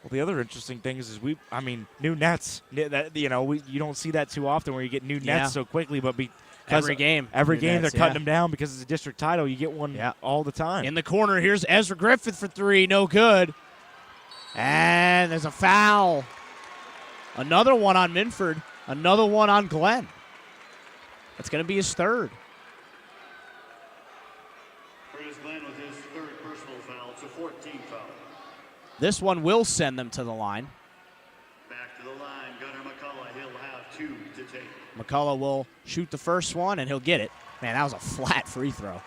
Well, the other interesting thing is new nets. That, you don't see that too often where you get new nets so quickly, but because every game they're cutting them down because it's a district title. You get one all the time. In the corner, here's Ezra Griffith for 3, no good. And there's a foul. Another one on Minford, another one on Glenn. That's going to be his 3rd. 14 foul. This one will send them to the line. Back to the line, Gunnar McCullough. He'll have 2 to take. McCullough will shoot the first one, and he'll get it. Man, that was a flat free throw.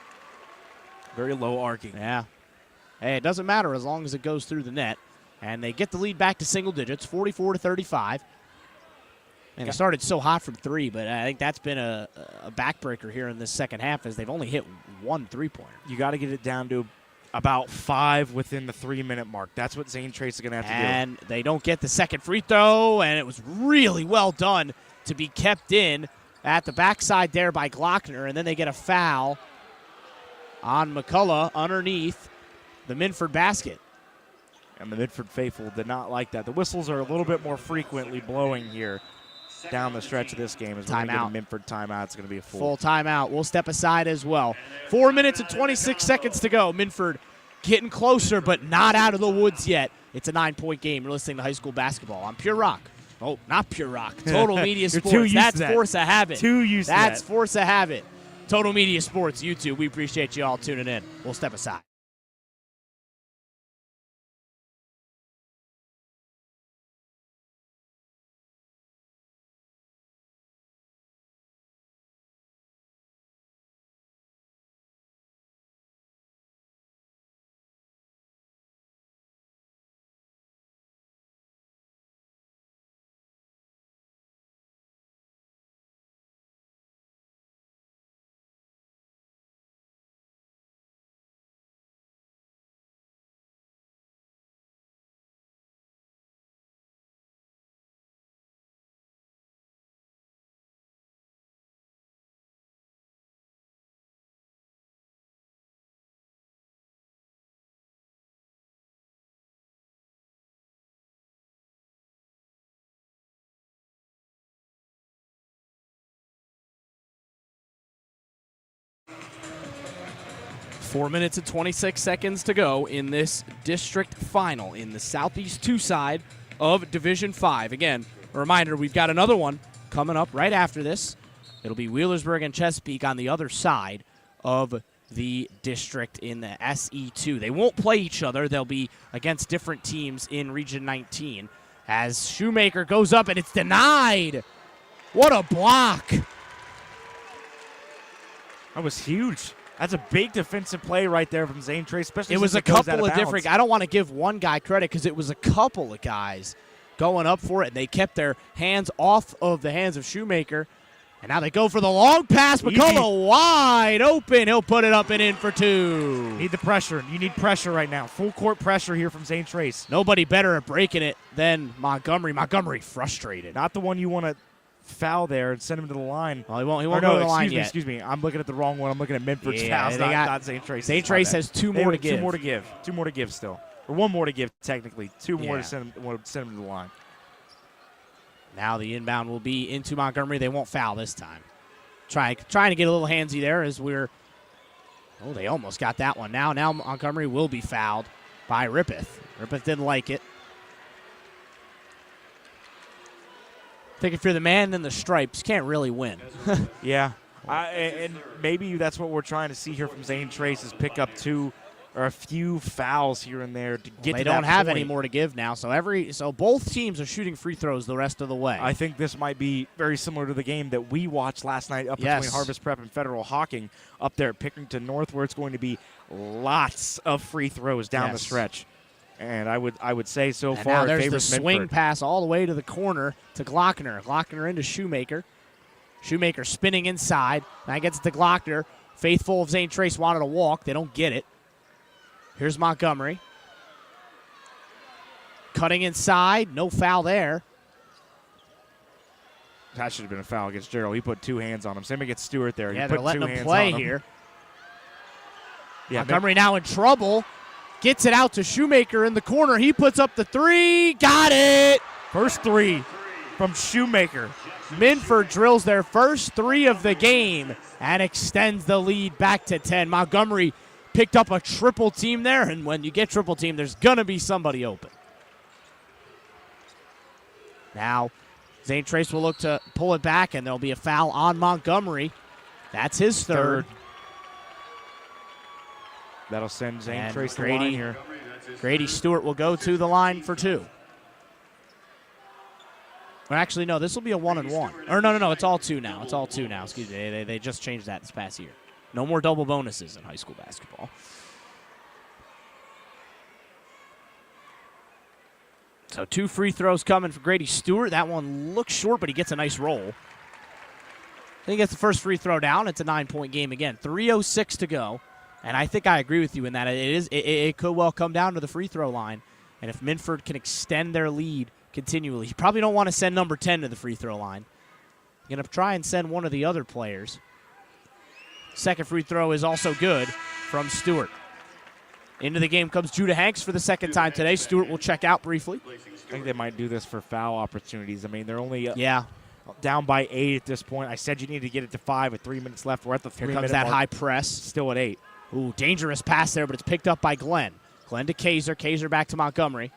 Very low arcing. Yeah. Hey, it doesn't matter as long as it goes through the net. And they get the lead back to single digits, 44-35. And it started so hot from 3, but I think that's been a backbreaker here in this second half as they've only hit 1 3-pointer. You got to get it down to about 5 within the 3-minute mark. That's what Zane Trace is going to have to do. And they don't get the second free throw, and it was really well done to be kept in at the backside there by Glockner, and then they get a foul on McCullough underneath the Minford basket. And the Minford faithful did not like that. The whistles are a little bit more frequently blowing here down the stretch of this game. As we're going to get a Minford timeout. It's going to be a full timeout. We'll step aside as well. 4 minutes and 26 seconds to go. Minford getting closer, but not out of the woods yet. It's a 9-point game. You're listening to high school basketball on Pure Rock. Oh, not Pure Rock. Total Media Sports. That's Force of Habit. That's Force of Habit. Total Media Sports, YouTube. We appreciate you all tuning in. We'll step aside. Four minutes and 26 seconds to go in this district final in the Southeast 2 side of Division 5. Again, a reminder, we've got another one coming up right after this. It'll be Wheelersburg and Chesapeake on the other side of the district in the SE2. They won't play each other. They'll be against different teams in Region 19 as Shoemaker goes up and it's denied. What a block. That was huge. That's a big defensive play right there from Zane Trace, especially it was since a couple of different. I don't want to give one guy credit because it was a couple of guys going up for it, and they kept their hands off of the hands of Shoemaker. And now they go for the long pass. McCullough wide open. He'll put it up and in for 2. Need the pressure. You need pressure right now. Full court pressure here from Zane Trace. Nobody better at breaking it than Montgomery. Montgomery frustrated. Not the one you want to foul there and send him to the line. Well, he won't go to the line yet. Excuse me. I'm looking at the wrong one. I'm looking at Minford's fouls, not Zane Trace. Zane Trace has 2 more to give. 2 more to give. 2 more to give still. Or 1 more to give, technically. 2 more to send him to the line. Now the inbound will be into Montgomery. They won't foul this time. Trying to get a little handsy there as we're – oh, they almost got that one. Now Montgomery will be fouled by Rippeth. Rippeth didn't like it. I think if you're the man in the stripes, can't really win. Yeah. And maybe that's what we're trying to see here from Zane Trace is pick up 2 or a few fouls here and there to get to that point. They don't have any more to give now, so both teams are shooting free throws the rest of the way. I think this might be very similar to the game that we watched last night up between Harvest Prep and Federal Hawking up there at Pickerington North, where it's going to be lots of free throws down the stretch. And I would say so far now there's the favors swing Minford. pass all the way to the corner to Glockner. Glockner into Shoemaker. Shoemaker spinning inside. Now gets it to Glockner. Faithful of Zane Trace wanted to walk. They don't get it. Here's Montgomery. Cutting inside. No foul there. That should have been a foul against Gerald. He put 2 hands on him. Same against Stewart there. Yeah, he they're put letting 2 him hands play on here. Yeah, Montgomery now in trouble. Gets it out to Shoemaker in the corner. He puts up the 3. Got it. First 3 from Shoemaker. Minford drills their first 3 of the game and extends the lead back to 10. Montgomery picked up a triple team there, and when you get triple team, there's going to be somebody open. Now, Zane Trace will look to pull it back, and there'll be a foul on Montgomery. That's his third. That'll send Zane And Trace to the Grady line here. Grady Stewart will go to the line for 2. Or actually, no, this will be a 1-and-1. Or no, it's all 2 now. It's all 2 now. Excuse me. They just changed that this past year. No more double bonuses in high school basketball. So 2 free throws coming for Grady Stewart. That one looks short, but he gets a nice roll. He gets the first free throw down. It's a 9-point game again. 3:06 to go. And I think I agree with you in that it could well come down to the free throw line. And if Minford can extend their lead continually, you probably don't want to send number 10 to the free throw line. You're going to try and send one of the other players. Second free throw is also good from Stewart. Into the game comes Judah Hanks for the second time today. Stewart will check out briefly. I think they might do this for foul opportunities. I mean, they're only down by 8 at this point. I said you need to get it to 5 with 3 minutes left. We're at the 3-minute Here comes that mark. high press. Still at 8. Ooh, dangerous pass there, but it's picked up by Glenn. Glenn to Kaiser. Kaiser back to Montgomery.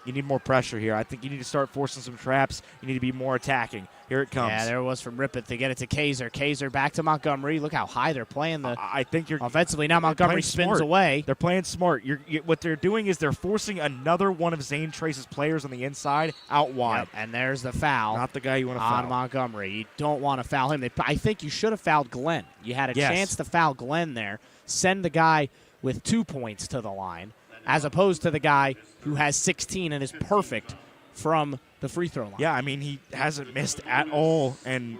You need more pressure here. I think you need to start forcing some traps. You need to be more attacking. Here it comes. Yeah, there it was from Rippeth. They get it to Kaiser. Kaiser back to Montgomery. Look how high they're playing I think you're offensively. Now Montgomery spins smart. away. They're playing smart. What they're doing is they're forcing another one of Zane Trace's players on the inside out wide. Yep, and there's the foul. Not the guy you want to foul. On Montgomery. You don't want to foul him. I think you should have fouled Glenn. You had a chance to foul Glenn there. Send the guy with 2 points to the line, as opposed to the guy who has 16 and is perfect from the free throw line. Yeah, I mean, he hasn't missed at all, and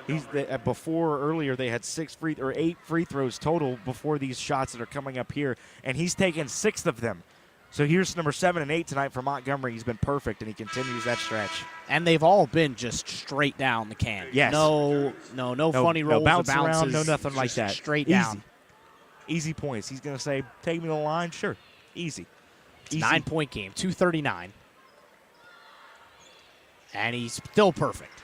earlier they had 8 free throws total before these shots that are coming up here, and he's taken 6 of them. So here's number 7 and 8 tonight for Montgomery. He's been perfect, and he continues that stretch. And they've all been just straight down the can. Yes. No funny rolls, no bounce or bounces, around, no nothing like that. Straight Easy. down. Easy points. He's going to say, take me to the line. Sure. Easy. 9-point game, 2:39. And he's still perfect.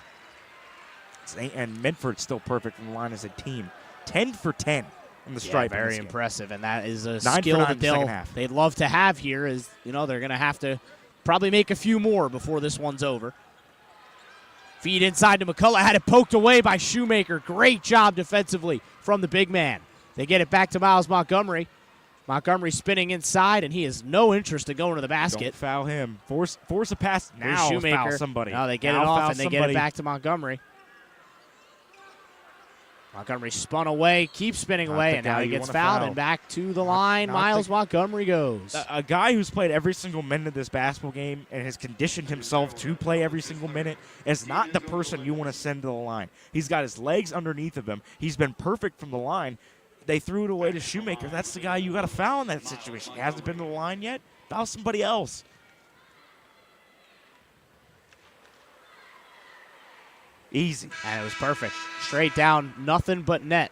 And Minford's still perfect from the line as a team. 10 for 10 on the stripe. Very impressive, and that is a 9 skill for 9 that they'd love to have here. Is they're going to have to probably make a few more before this one's over. Feed inside to McCullough. Had it poked away by Shoemaker. Great job defensively from the big man. They get it back to Miles Montgomery. Montgomery spinning inside, and he has no interest in going to the basket. Don't foul him. Force a pass now. Shoemaker. Foul somebody. No, they get it off, and they get it back to Montgomery. Montgomery spun away, keeps spinning away, and now he gets fouled and back to the line. Miles Montgomery goes. A guy who's played every single minute of this basketball game and has conditioned himself to play every single minute is not the person you want to send to the line. He's got his legs underneath of him. He's been perfect from the line. They threw it away to Shoemaker. That's the guy you got to foul in that situation. He hasn't been to the line yet. Foul somebody else. Easy. And it was perfect. Straight down, nothing but net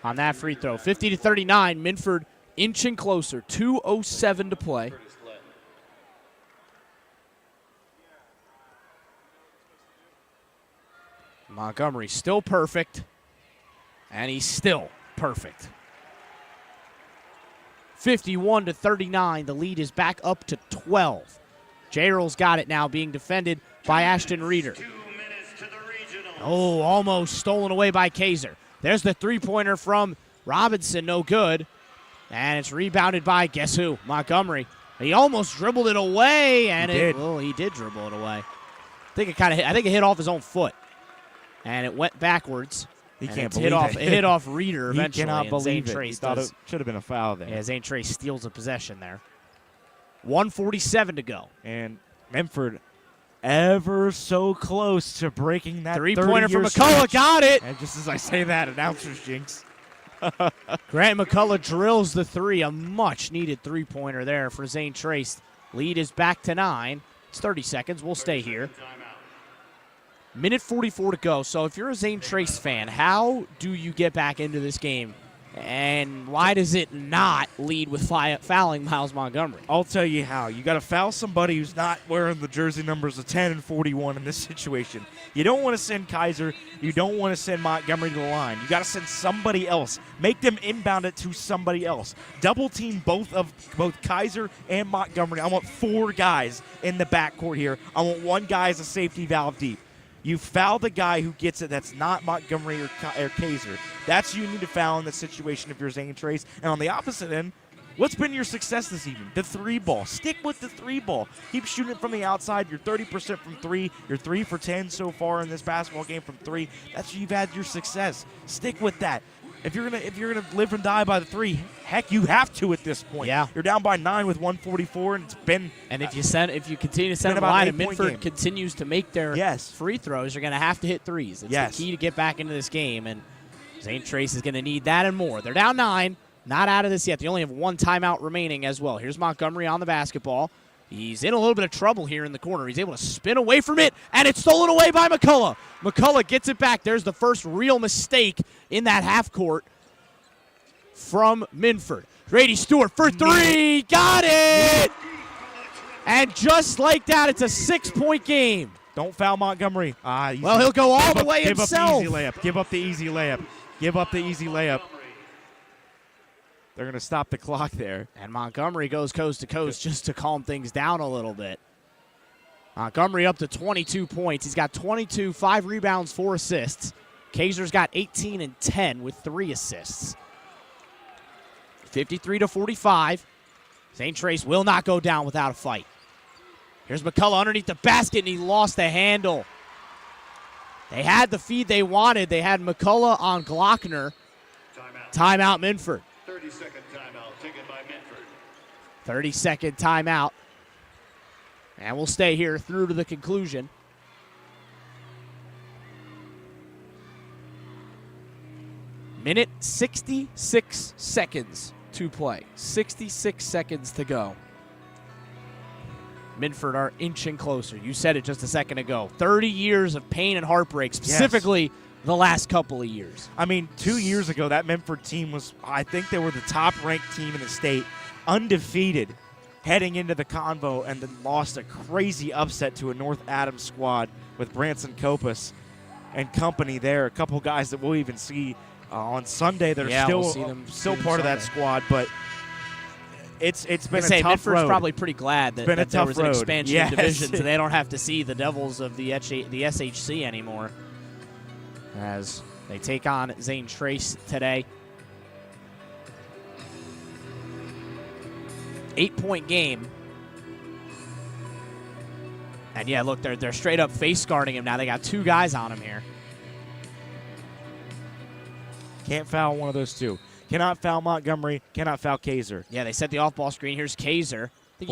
on that free throw. 50-39, Minford inching closer. 2:07 to play. Montgomery still perfect, and he's still perfect. 51-39, the lead is back up to 12. J-Roll's got it now, being defended by Ashton Reeder. Oh, almost stolen away by Kaiser. There's the three-pointer from Robinson, no good. And it's rebounded by, guess who? Montgomery. He almost dribbled it away, and he did dribble it away. I think it hit off his own foot. And it went backwards. He can't believe it. It hit off Reeder eventually. He cannot believe it. He thought it should have been a foul there. Yeah, Zane Trace steals a possession there. 1:47 to go. And Minford ever so close to breaking that three-pointer from McCullough. McCullough. Got it. And just as I say that, announcer's jinx. Grant McCullough drills the three. A much-needed three-pointer there for Zane Trace. Lead is back to 9. It's 30 seconds. We'll stay here. Minute 44 to go. So if you're a Zane Trace fan, how do you get back into this game? And why does it not lead with fouling Miles Montgomery? I'll tell you how. You got to foul somebody who's not wearing the jersey numbers of 10 and 41 in this situation. You don't want to send Kaiser. You don't want to send Montgomery to the line. You got to send somebody else. Make them inbound it to somebody else. Double team both Kaiser and Montgomery. I want 4 guys in the backcourt here. I want 1 guy as a safety valve deep. You foul the guy who gets it that's not Montgomery or Kaiser. That's who you need to foul in this situation if you're Zane Trace. And on the opposite end, What's been your success this evening? The 3-ball. Stick with the 3-ball. Keep shooting it from the outside. You're 30% from 3. You're 3 for 10 so far in this basketball game from 3. That's where you've had your success. Stick with that. If you're gonna live and die by the 3, heck, you have to at this point. Yeah. You're down by 9 with 144, and it's been. And if you continue to send them about line an and 8-point Minford game. continues to make their free throws, you're going to have to hit threes. It's the key to get back into this game, and Zane Trace is going to need that and more. They're down 9, not out of this yet. They only have 1 timeout remaining as well. Here's Montgomery on the basketball. He's in a little bit of trouble here in the corner. He's able to spin away from it, and it's stolen away by McCullough. McCullough gets it back. There's the first real mistake in that half court from Minford. Grady Stewart for 3. Got it! And just like that, it's a 6-point game. Don't foul Montgomery. Well, he'll go all the way himself. Give up the easy layup. Give up the easy layup. They're going to stop the clock there. And Montgomery goes coast to coast just to calm things down a little bit. Montgomery up to 22 points. He's got 22, 5 rebounds, 4 assists. Kaiser's got 18 and 10 with 3 assists. 53-45. Zane Trace will not go down without a fight. Here's McCullough underneath the basket, and he lost the handle. They had the feed they wanted. They had McCullough on Glockner. Timeout, Minford. 30-second timeout taken by Minford. 30-second timeout. And we'll stay here through to the conclusion. Minute 66 seconds to play. 66 seconds to go. Minford are inching closer. You said it just a second ago. 30 years of pain and heartbreak, specifically the last couple of years. I mean, 2 years ago, that Minford team was, I think they were the top-ranked team in the state, undefeated, heading into the convo, and then lost a crazy upset to a North Adams squad with Branson Copas and company there. A couple guys that we'll even see on Sunday that are still part of that squad, but it's been a tough road. Minford's probably pretty glad that there was an expansion of divisions, and they don't have to see the Devils of the SHC anymore as they take on Zane Trace today. 8-point game. And yeah, look, they're straight up face guarding him now. They got 2 guys on him here. Can't foul one of those 2. Cannot foul Montgomery. Cannot foul Kaiser. Yeah, they set the off-ball screen. Here's Kaiser. I think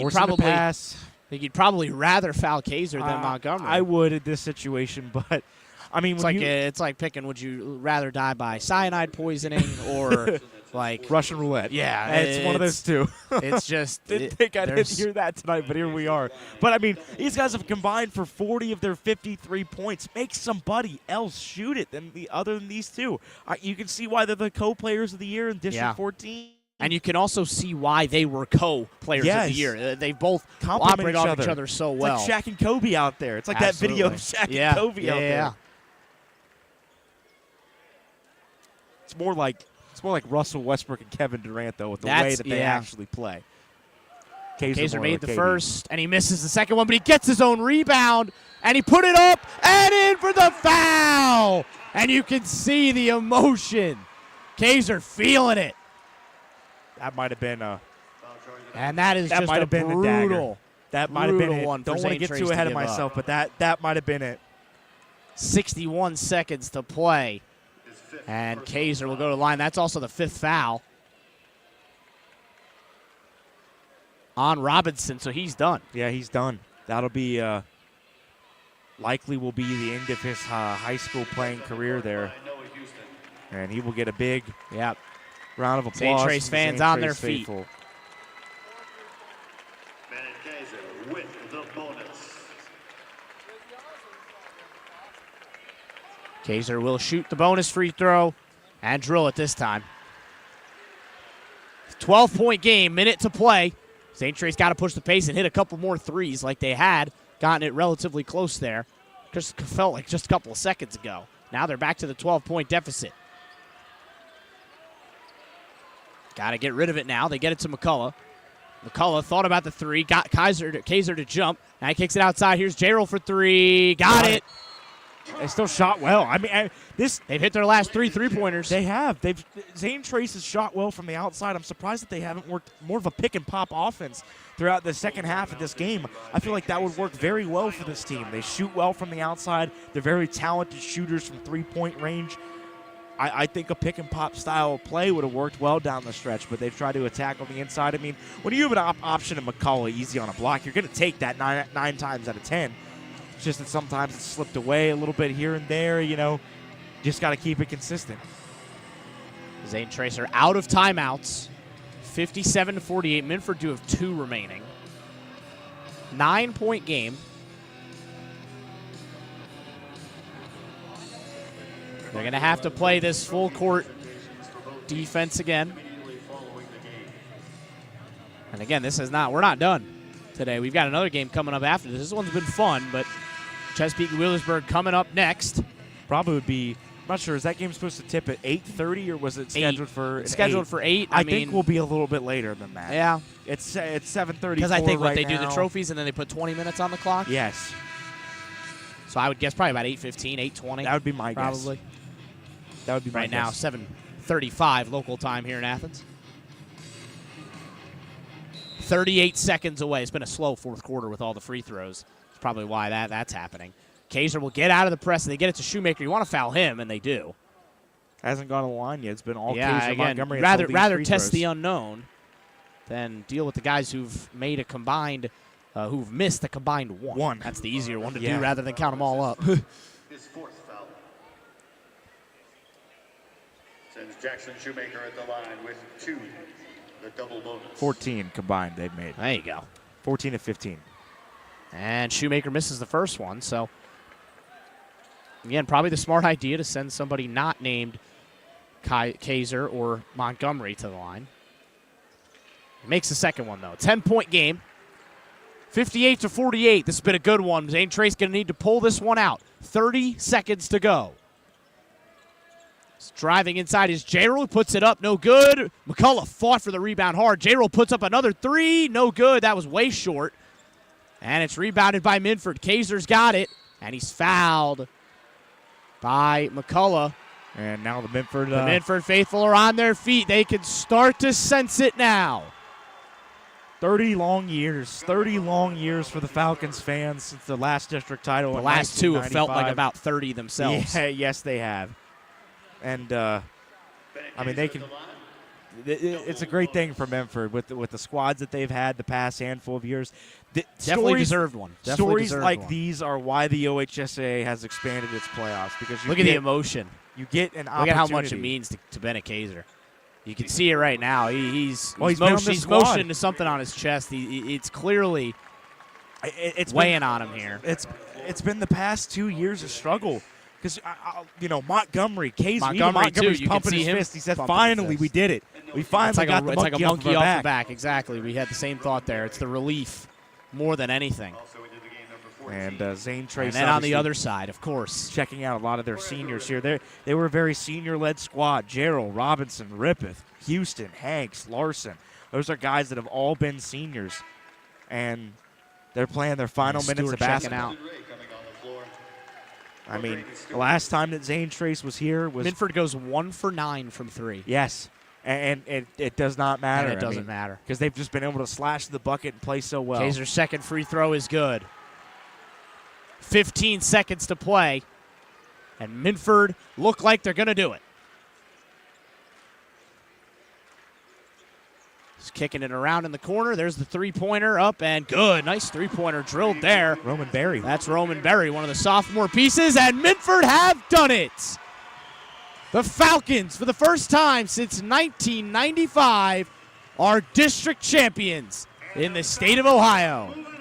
you'd probably rather foul Kaiser than Montgomery. I would in this situation, but I mean, it's like picking, would you rather die by cyanide poisoning or like Russian roulette? Yeah, it's one of those 2. It's just didn't think I'd hear that tonight, but here we are. But I mean, these guys have combined for 40 of their 53 points. Make somebody else shoot it other than these 2. You can see why they're the co-players of the year in District 14. And you can also see why they were co-players of the year. They both operate off each other so well. It's like Shaq and Kobe out there. It's like that video of Shaq and Kobe out there. It's more like Russell Westbrook and Kevin Durant, though, with the way that they actually play. Kaiser made the first, and he misses the second one, but he gets his own rebound, and he put it up and in for the foul. And you can see the emotion. Kaiser feeling it. That might have been and that is just a brutal. That might have been it. One. Don't want to get too ahead of myself, but that might have been it. 61 seconds to play. And Kaiser will go to the line. That's also the 5th foul on Robinson, so he's done. Yeah, he's done. That'll be likely will be the end of his high school playing career there. And he will get a big round of applause. Zane Trace fans on their feet. Bennett Kaiser with the bonus. Kaiser will shoot the bonus free throw and drill it this time. 12-point game, minute to play. Zane Trace got to push the pace and hit a couple more threes like they had gotten it relatively close there. Just felt like just a couple of seconds ago. Now they're back to the 12-point deficit. Got to get rid of it now. They get it to McCullough. McCullough thought about the 3, got Kaiser to jump. Now he kicks it outside. Here's Jarrell for 3. Got it. They still shot well. I mean, they've hit their last 3 3-pointers. They have. Zane Trace has shot well from the outside. I'm surprised that they haven't worked more of a pick and pop offense throughout the second half of this game. I feel like that would work very well for this team. They shoot well from the outside. They're very talented shooters from 3-point range. I think a pick and pop style of play would have worked well down the stretch, but they've tried to attack on the inside. I mean, when you have an option of McCullough easy on a block, you're going to take that nine times out of 10. It's just that sometimes it's slipped away a little bit here and there, Just got to keep it consistent. Zane Tracer out of timeouts. 57-48. Minford do have 2 remaining. 9-point game. They're going to have to play this full court defense again. And again, we're not done today. We've got another game coming up after this. This one's been fun, but Chesapeake Wheelersburg coming up next. Probably would be, I'm not sure, is that game supposed to tip at 8:30 or was it scheduled for 8? Scheduled for 8. I think we'll be a little bit later than that. Yeah. It's 7:30. Because I think right they do now. the trophies and then they put 20 minutes on the clock. Yes. So I would guess probably about 8:15, 8:20. That would be my guess. Probably. That would be my right now, guess. 7:35 local time here in Athens. 38 seconds away. It's been a slow fourth quarter with all the free throws. That's probably why that's happening. Kaiser will get out of the press, and they get it to Shoemaker. You want to foul him, and they do. Hasn't gone to the line yet. It's been all yeah, Kaiser, again, Montgomery. rather free test throws. the unknown than deal with the guys who've made a combined, who've missed a combined one. That's the easier one to do rather than count them all up. His 4th foul. Sends Jackson Shoemaker at the line with 2, the double bonus. 14 combined they've made. There you go. 14 of 15. And Shoemaker misses the first one, so again, probably the smart idea to send somebody not named Kaiser or Montgomery to the line. He makes the second one, though. 10-point game. 58-48. This has been a good one. Zane Trace going to need to pull this one out. 30 seconds to go. He's driving inside his J-Roll. Puts it up. No good. McCullough fought for the rebound hard. J-Roll puts up another 3. No good. That was way short. And it's rebounded by Minford. Kaiser's got it. And he's fouled by McCullough. And now the Minford. The Minford faithful are on their feet. They can start to sense it now. 30 long years. 30 long years for the Falcons fans since the last district title. The in last 2 have felt like 1995. about 30 themselves. Yeah, yes, they have. And, I mean, they can. It's a great thing for Minford with the squads that they've had the past handful of years. Definitely deserved one. Stories like these are why the OHSAA has expanded its playoffs because look at the emotion. You get an opportunity. Look at how much it means to Bennett Kaiser. You can see it right now. He's motioning to something on his chest. It's clearly weighing on him here. It's been the past 2 years of struggle. Because, Montgomery, Kaiser, Montgomery's pumping his fist. He said, finally, we did it. We finally got the monkey off the back. Exactly. We had the same thought there. It's the relief more than anything. And Zane Trace. And then on the other side, of course. Checking out a lot of their seniors here. They were a very senior-led squad. Gerald, Robinson, Rippeth, Houston, Hanks, Larson. Those are guys that have all been seniors. And they're playing their final minutes of basketball. Out. I mean, the last time that Zane Trace was here was Minford goes 1 for 9 from 3. Yes, and it does not matter. And it doesn't matter because they've just been able to slash the bucket and play so well. Kaiser's second free throw is good. 15 seconds to play, and Minford look like they're going to do it. He's kicking it around in the corner. There's the three-pointer up and good. Nice three-pointer drilled there. Roman Berry. That's Roman Berry, one of the sophomore pieces, and Minford have done it. The Falcons, for the first time since 1995, are district champions in the state of Ohio. Moving on.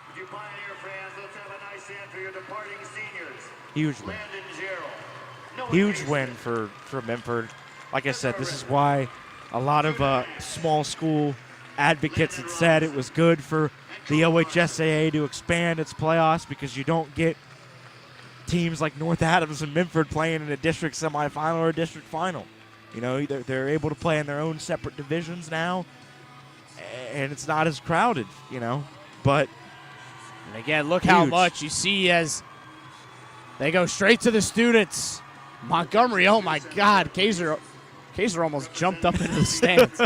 Would you Pioneer fans, let's have a nice hand for your departing seniors. Huge win. Landon Gerald. Noah Huge Mason. win for Minford. Like I said, this is why a lot of small school advocates had said it was good for the OHSAA to expand its playoffs because you don't get teams like North Adams and Minford playing in a district semifinal or a district final. You know, they're able to play in their own separate divisions now, and it's not as crowded, you know. But And again, look how much you see as they go straight to the students. Montgomery, oh my God, Kaiser almost jumped up into the stands.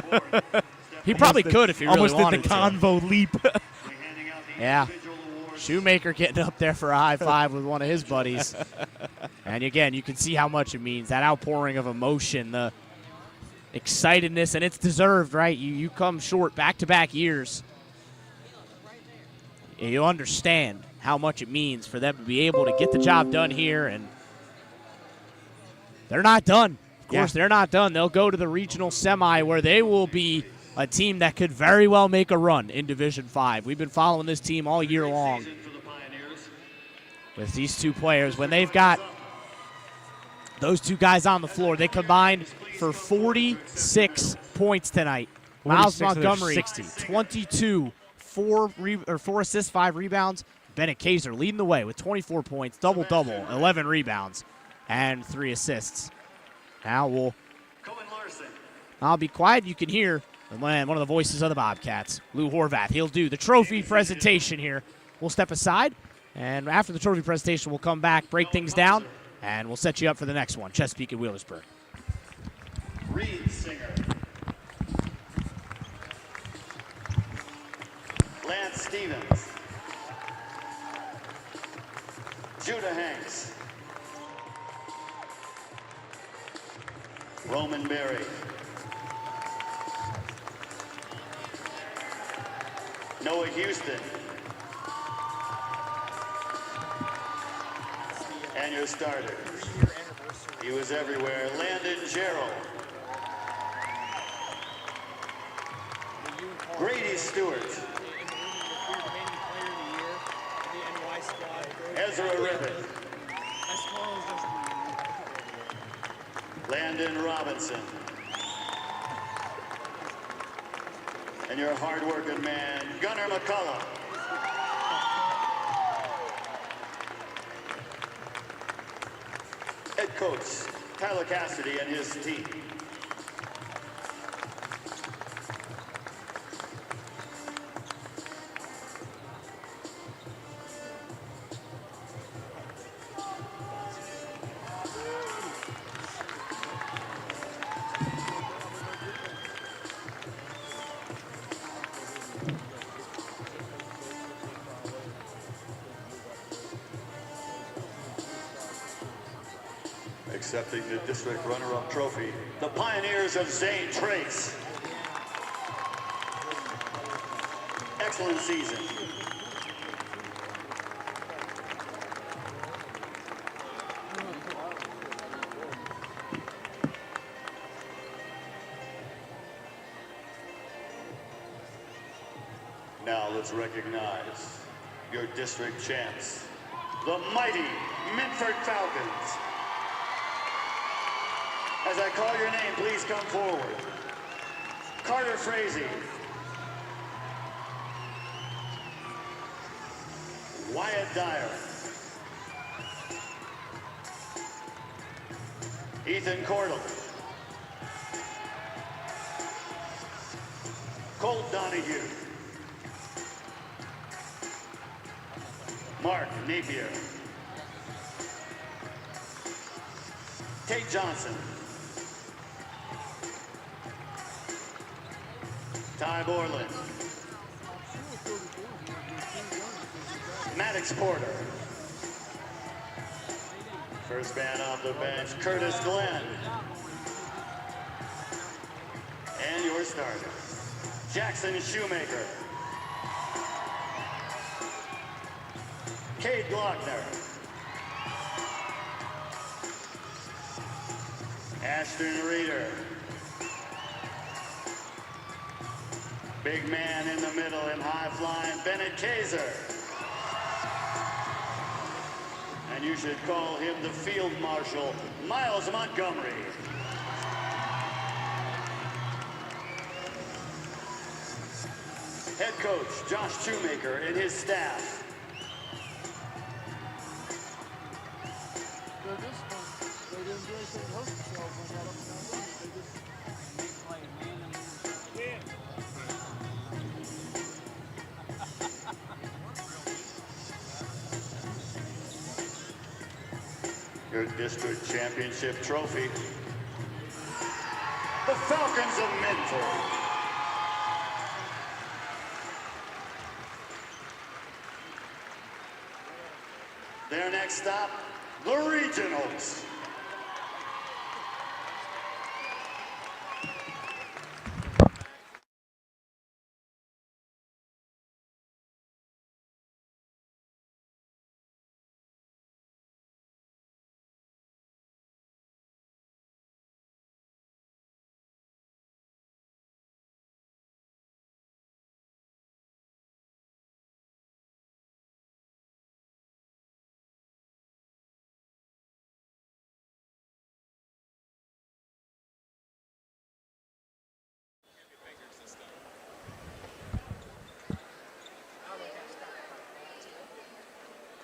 He probably could if he really wanted to. Almost did the convo leap. Yeah. Shoemaker getting up there for a high five with one of his buddies. And again, you can see how much it means, that outpouring of emotion, the excitedness, and it's deserved, right? You come short back-to-back years. You understand how much it means for them to be able to get the job done here, and they're not done. Of course, they're not done. They'll go to the regional semi where they will be a team that could very well make a run in Division 5. We've been following this team all year long with these two players. When they've got those two guys on the floor, they combined for 46 points tonight. Miles Montgomery, 22, 4 assists, 5 rebounds. Bennett Kaiser leading the way with 24 points, double-double, 11 rebounds, and 3 assists. Now I'll be quiet. You can hear one of the voices of the Bobcats, Lou Horvath. He'll do the trophy presentation here. We'll step aside, and after the trophy presentation, we'll come back, break things down, and we'll set you up for the next one, Chesapeake and Wheelersburg. Reed Singer. Lance Stevens. Judah Hanks. Roman Berry. Noah Houston. And your starter. He was everywhere. Landon Gerald. Grady Stewart. Ezra Ribbon. Landon Robinson. And your hard-working man, Gunnar McCullough. Head coach, Tyler Cassidy and his team. Accepting the district runner-up trophy, the Pioneers of Zane Trace. Excellent season. Now let's recognize your district champs, the mighty Minford Falcons. As I call your name, please come forward. Carter Frazee. Wyatt Dyer. Ethan Cordell. Colt Donahue. Mark Napier. Tate Johnson. Ty Borland. Maddox Porter. First man off the bench, Curtis Glenn. And your starter, Jackson Shoemaker. Cade Glockner. Ashton Reeder. Big man in the middle and high flying, Bennett Kaiser. And you should call him the field marshal, Miles Montgomery. Head coach, Josh Shoemaker and his staff. your district championship trophy, the Falcons of Minford. Their next stop, the Regionals.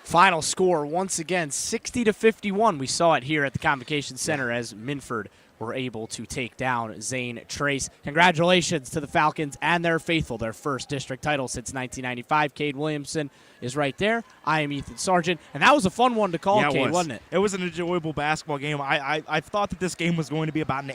Final score, once again, 60-51. We saw it here at the Convocation Center as Minford were able to take down Zane Trace. Congratulations to the Falcons and their faithful, their first district title since 1995. Cade Williamson is right there. I am Ethan Sargent, and that was a fun one to call, Cade, wasn't it? It was an enjoyable basketball game. I thought that this game was going to be about an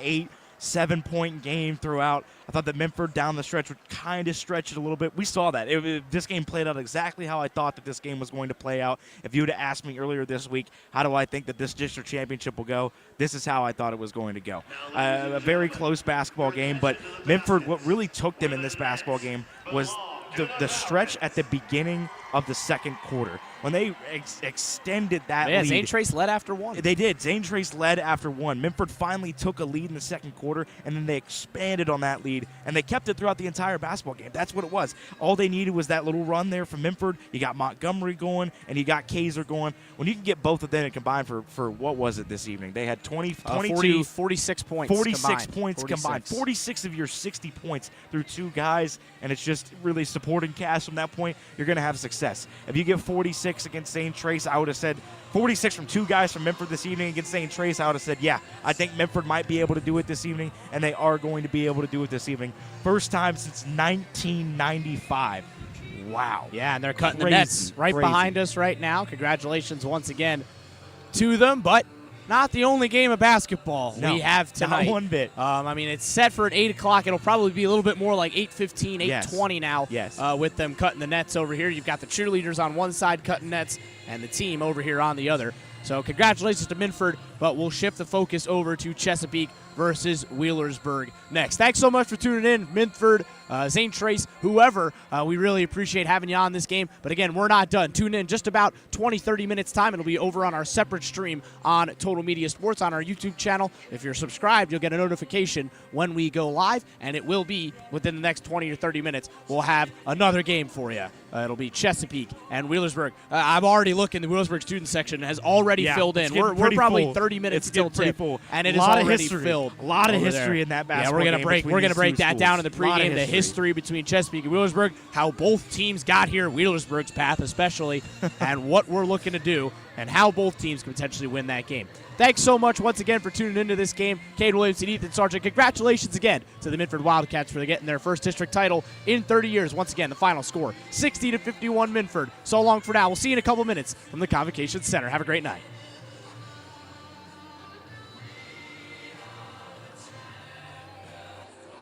8-7-point game throughout. I thought that Minford down the stretch would kind of stretch it a little bit. We saw that. This game played out exactly how I thought that this game was going to play out. If you would have asked me earlier this week, how do I think that this district championship will go, this is how I thought it was going to go. A very close basketball game, but Minford, what really took them in this basketball game was the stretch at the beginning of the second quarter. When they extended that lead. Zane Trace led after one. They did. Zane Trace led after one. Minford finally took a lead in the second quarter, and then they expanded on that lead, and they kept it throughout the entire basketball game. That's what it was. All they needed was that little run there from Minford. You got Montgomery going, and you got Kaiser going. When you can get both of them combined for what was it this evening? They had 46 points 46 combined. points combined. 46 of your 60 points through two guys, and it's just really supporting cast from that point. You're going to have success. If you get 46 against Zane Trace, I would have said 46 from two guys from Minford this evening against Zane Trace. I would have said, yeah, I think Minford might be able to do it this evening, and they are going to be able to do it this evening. First time since 1995. Wow. Yeah, and they're cutting the nets right behind us right now. Congratulations once again to them, but not the only game of basketball we have tonight. Not one bit. I mean, it's set for at 8 o'clock. It'll probably be a little bit more like 8:15, 8:20 now with them cutting the nets over here. You've got the cheerleaders on one side cutting nets and the team over here on the other. So congratulations to Minford, but we'll shift the focus over to Chesapeake versus Wheelersburg next. Thanks so much for tuning in, Minford, Zane Trace, whoever. We really appreciate having you on this game. But again, we're not done. Tune in just about 20-30 minutes time. It'll be over on our separate stream on Total Media Sports on our YouTube channel. If you're subscribed, you'll get a notification when we go live, and it will be within the next 20 or 30 minutes. We'll have another game for you. It'll be Chesapeake and Wheelersburg. I'm already looking. The Wheelersburg student section has already filled in. We're probably full. 30 minutes till tip, and it is already filled. A lot of history in that basketball game. We're gonna break that down in the pregame. The history between Chesapeake and Wheelersburg, how both teams got here, Wheelersburg's path especially, and what we're looking to do, and how both teams can potentially win that game. Thanks so much once again for tuning into this game. Cade Williamson, Ethan Sargent, congratulations again to the Minford Wildcats for getting their first district title in 30 years. Once again, the final score, 60-51 Minford. So long for now. We'll see you in a couple minutes from the Convocation Center. Have a great night.